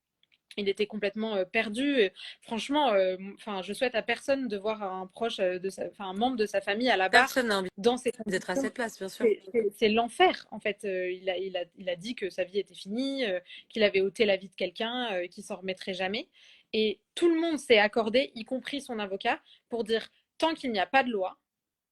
Il était complètement perdu. Et franchement, je souhaite à personne de voir un proche un membre de sa famille à la barre Personne n'a envie dans ces d'être à conditions. cette place, bien sûr. C'est l'enfer, en fait. Il a dit que sa vie était finie, qu'il avait ôté la vie de quelqu'un, qu'il s'en remettrait jamais. Et tout le monde s'est accordé, y compris son avocat, pour dire tant qu'il n'y a pas de loi,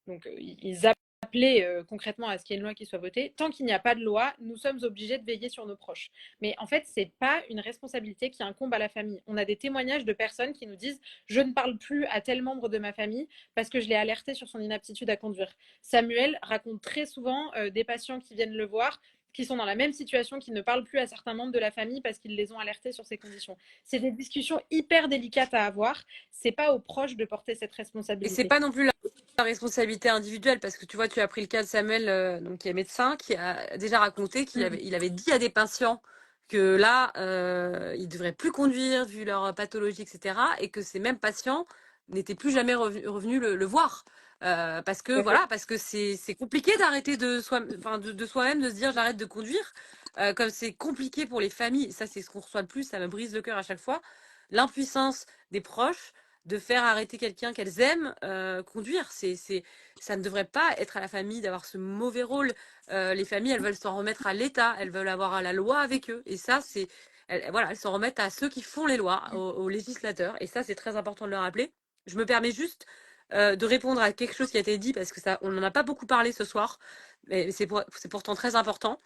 donc ils appelaient concrètement à ce qu'il y ait une loi qui soit votée. Tant qu'il n'y a pas de loi, nous sommes obligés de veiller sur nos proches. Mais en fait, c'est pas une responsabilité qui incombe à la famille. On a des témoignages de personnes qui nous disent je ne parle plus à tel membre de ma famille parce que je l'ai alerté sur son inaptitude à conduire. Samuel raconte très souvent des patients qui viennent le voir qui sont dans la même situation, qui ne parlent plus à certains membres de la famille parce qu'ils les ont alertés sur ces conditions. C'est des discussions hyper délicates à avoir. C'est pas aux proches de porter cette Et c'est responsabilité. pas non plus la responsabilité individuelle, parce que tu vois, tu as pris le cas de Samuel, donc qui est médecin, qui a déjà raconté il avait dit à des patients que là, ils ne devraient plus conduire vu leur pathologie, etc. Et que ces mêmes patients n'étaient plus jamais revenus le voir. Parce que voilà, parce que c'est compliqué d'arrêter de soi-même de se dire j'arrête de conduire. Comme c'est compliqué pour les familles, ça c'est ce qu'on reçoit le plus, ça me brise le cœur à chaque fois. L'impuissance des proches de faire arrêter quelqu'un qu'elles aiment conduire. Ça ne devrait pas être à la famille d'avoir ce mauvais rôle. Les familles, elles veulent s'en remettre à l'État, elles veulent avoir la loi avec eux. Et ça, elles s'en remettent à ceux qui font les lois, aux législateurs. Et ça, c'est très important de le rappeler. Je me permets juste de répondre à quelque chose qui a été dit, parce que on n'en a pas beaucoup parlé ce soir, mais c'est pourtant très important.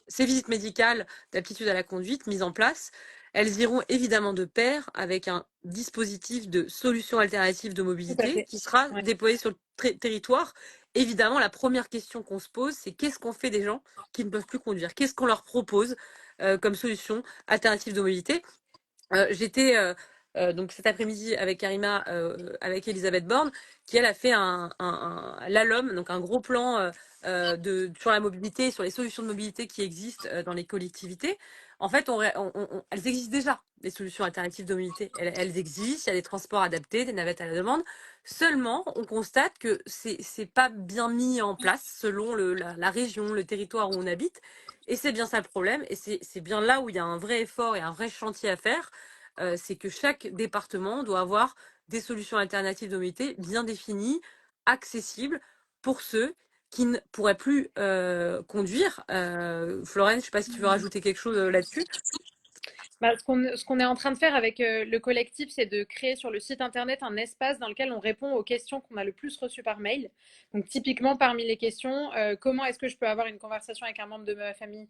Ces visites médicales d'aptitude à la conduite mises en place, elles iront évidemment de pair avec un dispositif de solution alternative de mobilité qui sera déployé sur le territoire. Évidemment, la première question qu'on se pose, c'est qu'est-ce qu'on fait des gens qui ne peuvent plus conduire? Qu'est-ce qu'on leur propose comme solution alternative de mobilité? J'étais donc cet après-midi avec Karima, avec Elisabeth Borne, qui elle a fait l'ALOM, donc un gros plan sur la mobilité, sur les solutions de mobilité qui existent dans les collectivités. En fait, elles existent déjà, les solutions alternatives de mobilité. Elles existent, il y a des transports adaptés, des navettes à la demande. Seulement, on constate que c'est pas bien mis en place selon la région, le territoire où on habite. Et c'est bien ça le problème. Et c'est bien là où il y a un vrai effort et un vrai chantier à faire. C'est que chaque département doit avoir des solutions alternatives de mobilité bien définies, accessibles pour ceux qui ne pourraient plus conduire. Florence, je ne sais pas si tu veux rajouter quelque chose là-dessus. Bah, ce qu'on est en train de faire avec le collectif, c'est de créer sur le site internet un espace dans lequel on répond aux questions qu'on a le plus reçues par mail. Donc typiquement parmi les questions, comment est-ce que je peux avoir une conversation avec un membre de ma famille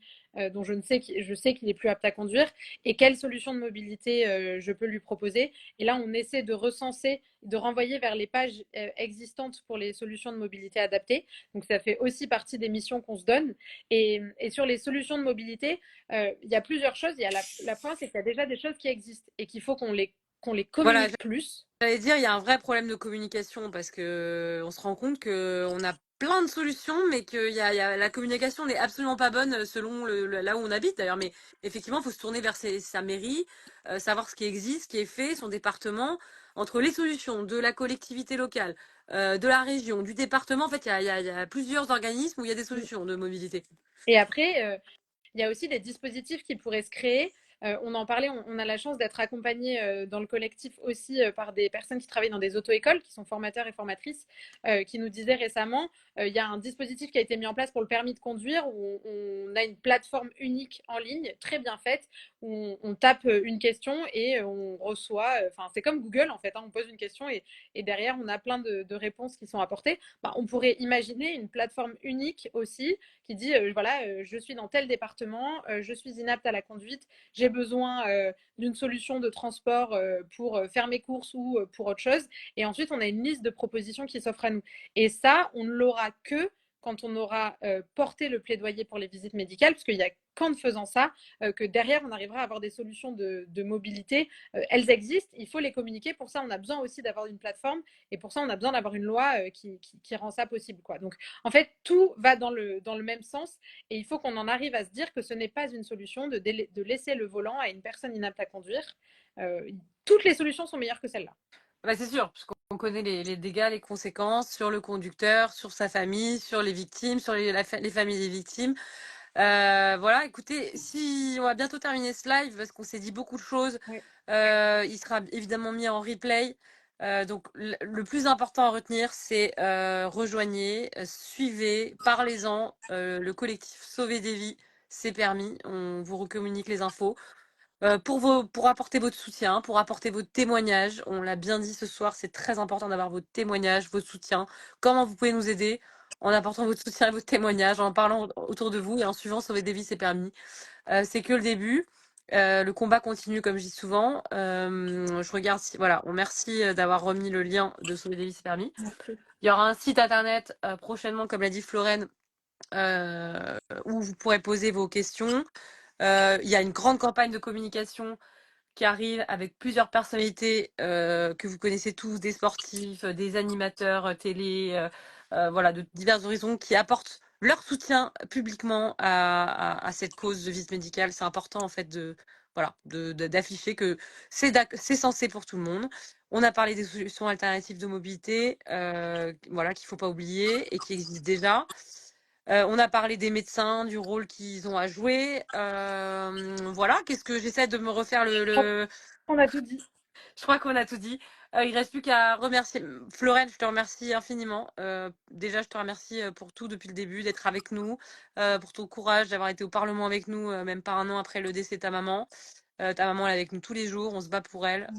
dont je sais qu'il est plus apte à conduire, et quelle solution de mobilité je peux lui proposer. Et là, on essaie de recenser, de renvoyer vers les pages existantes pour les solutions de mobilité adaptées. Donc ça fait aussi partie des missions qu'on se donne. Et sur les solutions de mobilité, il y a plusieurs choses. Il y a la première, c'est qu'il y a déjà des choses qui existent et qu'il faut qu'on les Voilà, communique plus. j'allais dire, il y a un vrai problème de communication parce que on se rend compte qu'on a plein de solutions, mais que la communication n'est absolument pas bonne selon là où on habite d'ailleurs. Mais effectivement, il faut se tourner vers sa mairie, savoir ce qui existe, ce qui est fait, son département. Entre les solutions de la collectivité locale, de la région, du département, en fait, il y a plusieurs organismes où il y a des solutions de mobilité. Et après, il y a aussi des dispositifs qui pourraient se créer. On en parlait, on a la chance d'être accompagné dans le collectif aussi par des personnes qui travaillent dans des auto-écoles, qui sont formateurs et formatrices, qui nous disaient récemment, il y a un dispositif qui a été mis en place pour le permis de conduire, où on a une plateforme unique en ligne, très bien faite, où on tape une question et on reçoit, enfin c'est comme Google en fait, hein, on pose une question et derrière on a plein de réponses qui sont apportées. Bah, on pourrait imaginer une plateforme unique aussi qui dit voilà, je suis dans tel département, je suis inapte à la conduite, j'ai besoin d'une solution de transport pour faire mes courses ou pour autre chose. Et ensuite, on a une liste de propositions qui s'offrent à nous. Et ça, on ne l'aura que quand on aura porté le plaidoyer pour les visites médicales, parce qu'il n'y a qu'en faisant ça que derrière, on arrivera à avoir des solutions de mobilité. Elles existent, il faut les communiquer. Pour ça, on a besoin aussi d'avoir une plateforme et pour ça, on a besoin d'avoir une loi qui rend ça possible, quoi. Donc, en fait, tout va dans le même sens et il faut qu'on en arrive à se dire que ce n'est pas une solution de laisser le volant à une personne inapte à conduire. Toutes les solutions sont meilleures que celle-là. Bah, c'est sûr, puisqu'on connaît les dégâts, les conséquences sur le conducteur, sur sa famille, sur les victimes, sur les familles des victimes. Voilà, écoutez, si on va bientôt terminer ce live parce qu'on s'est dit beaucoup de choses, Oui. il sera évidemment mis en replay. Donc le plus important à retenir, c'est rejoignez, suivez, parlez-en. Le collectif Sauver des vies, c'est permis. On vous recommunique les infos. Pour apporter votre soutien, pour apporter votre témoignage. On l'a bien dit ce soir, c'est très important d'avoir votre témoignage, votre soutien. Comment vous pouvez nous aider en apportant votre soutien et votre témoignage, en parlant autour de vous et en suivant Sauver des vies, c'est permis. C'est que le début. Le combat continue, comme je dis souvent. Je regarde si. Voilà, on merci d'avoir remis le lien de Sauver des vies, c'est permis. Merci. Il y aura un site internet prochainement, comme l'a dit Florène, où vous pourrez poser vos questions. Il y a une grande campagne de communication qui arrive avec plusieurs personnalités que vous connaissez tous, des sportifs, des animateurs télé, voilà, de divers horizons qui apportent leur soutien publiquement à cette cause de visite médicale. C'est important en fait d'afficher que c'est censé pour tout le monde. On a parlé des solutions alternatives de mobilité, voilà, qu'il ne faut pas oublier et qui existent déjà. On a parlé des médecins, du rôle qu'ils ont à jouer. Voilà, qu'est-ce que j'essaie de me refaire On a tout dit. Je crois qu'on a tout dit. Il reste plus qu'à remercier. Florène, je te remercie infiniment. Déjà, je te remercie pour tout depuis le début, d'être avec nous, pour ton courage, d'avoir été au Parlement avec nous, même pas un an après le décès de ta maman. Ta maman, elle est avec nous tous les jours, on se bat pour elle.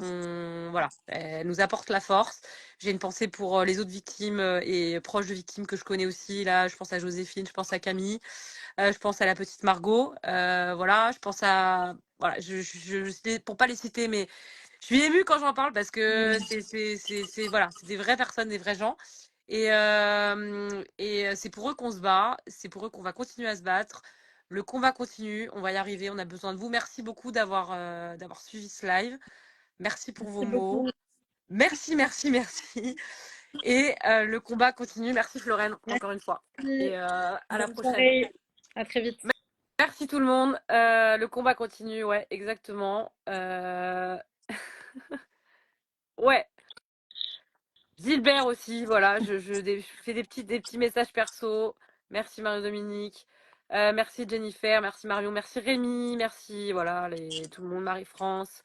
Voilà, elle nous apporte la force. J'ai une pensée pour les autres victimes et proches de victimes que je connais aussi. Là, je pense à Joséphine, je pense à Camille, je pense à la petite Margot. Voilà, je pense à. Voilà, pour pas les citer, mais je suis émue quand j'en parle parce que voilà, c'est des vraies personnes, des vrais gens. Et c'est pour eux qu'on se bat, c'est pour eux qu'on va continuer à se battre. Le combat continue, on va y arriver, on a besoin de vous. Merci beaucoup d'avoir suivi ce live. Merci pour vos Merci mots. beaucoup. Merci, merci, merci. Et le combat continue. Merci Florène, encore une fois. Et à la Bonne prochaine. soirée. À très vite. Merci tout le monde. Le combat continue, ouais, exactement. Ouais. Gilbert aussi, voilà, je fais des petits messages perso. Merci Marie-Dominique. Merci Jennifer, merci Marion, merci Rémi, merci voilà tout le monde, Marie-France.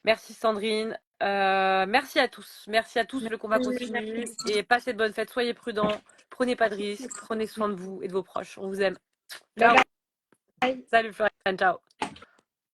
Merci Sandrine. Merci à tous. Merci à tous, le combat continue. Et passez de bonnes fêtes, soyez prudents, prenez pas de risques, prenez soin de vous et de vos proches. On vous aime. Ciao. Bye bye. Salut Florian, ciao.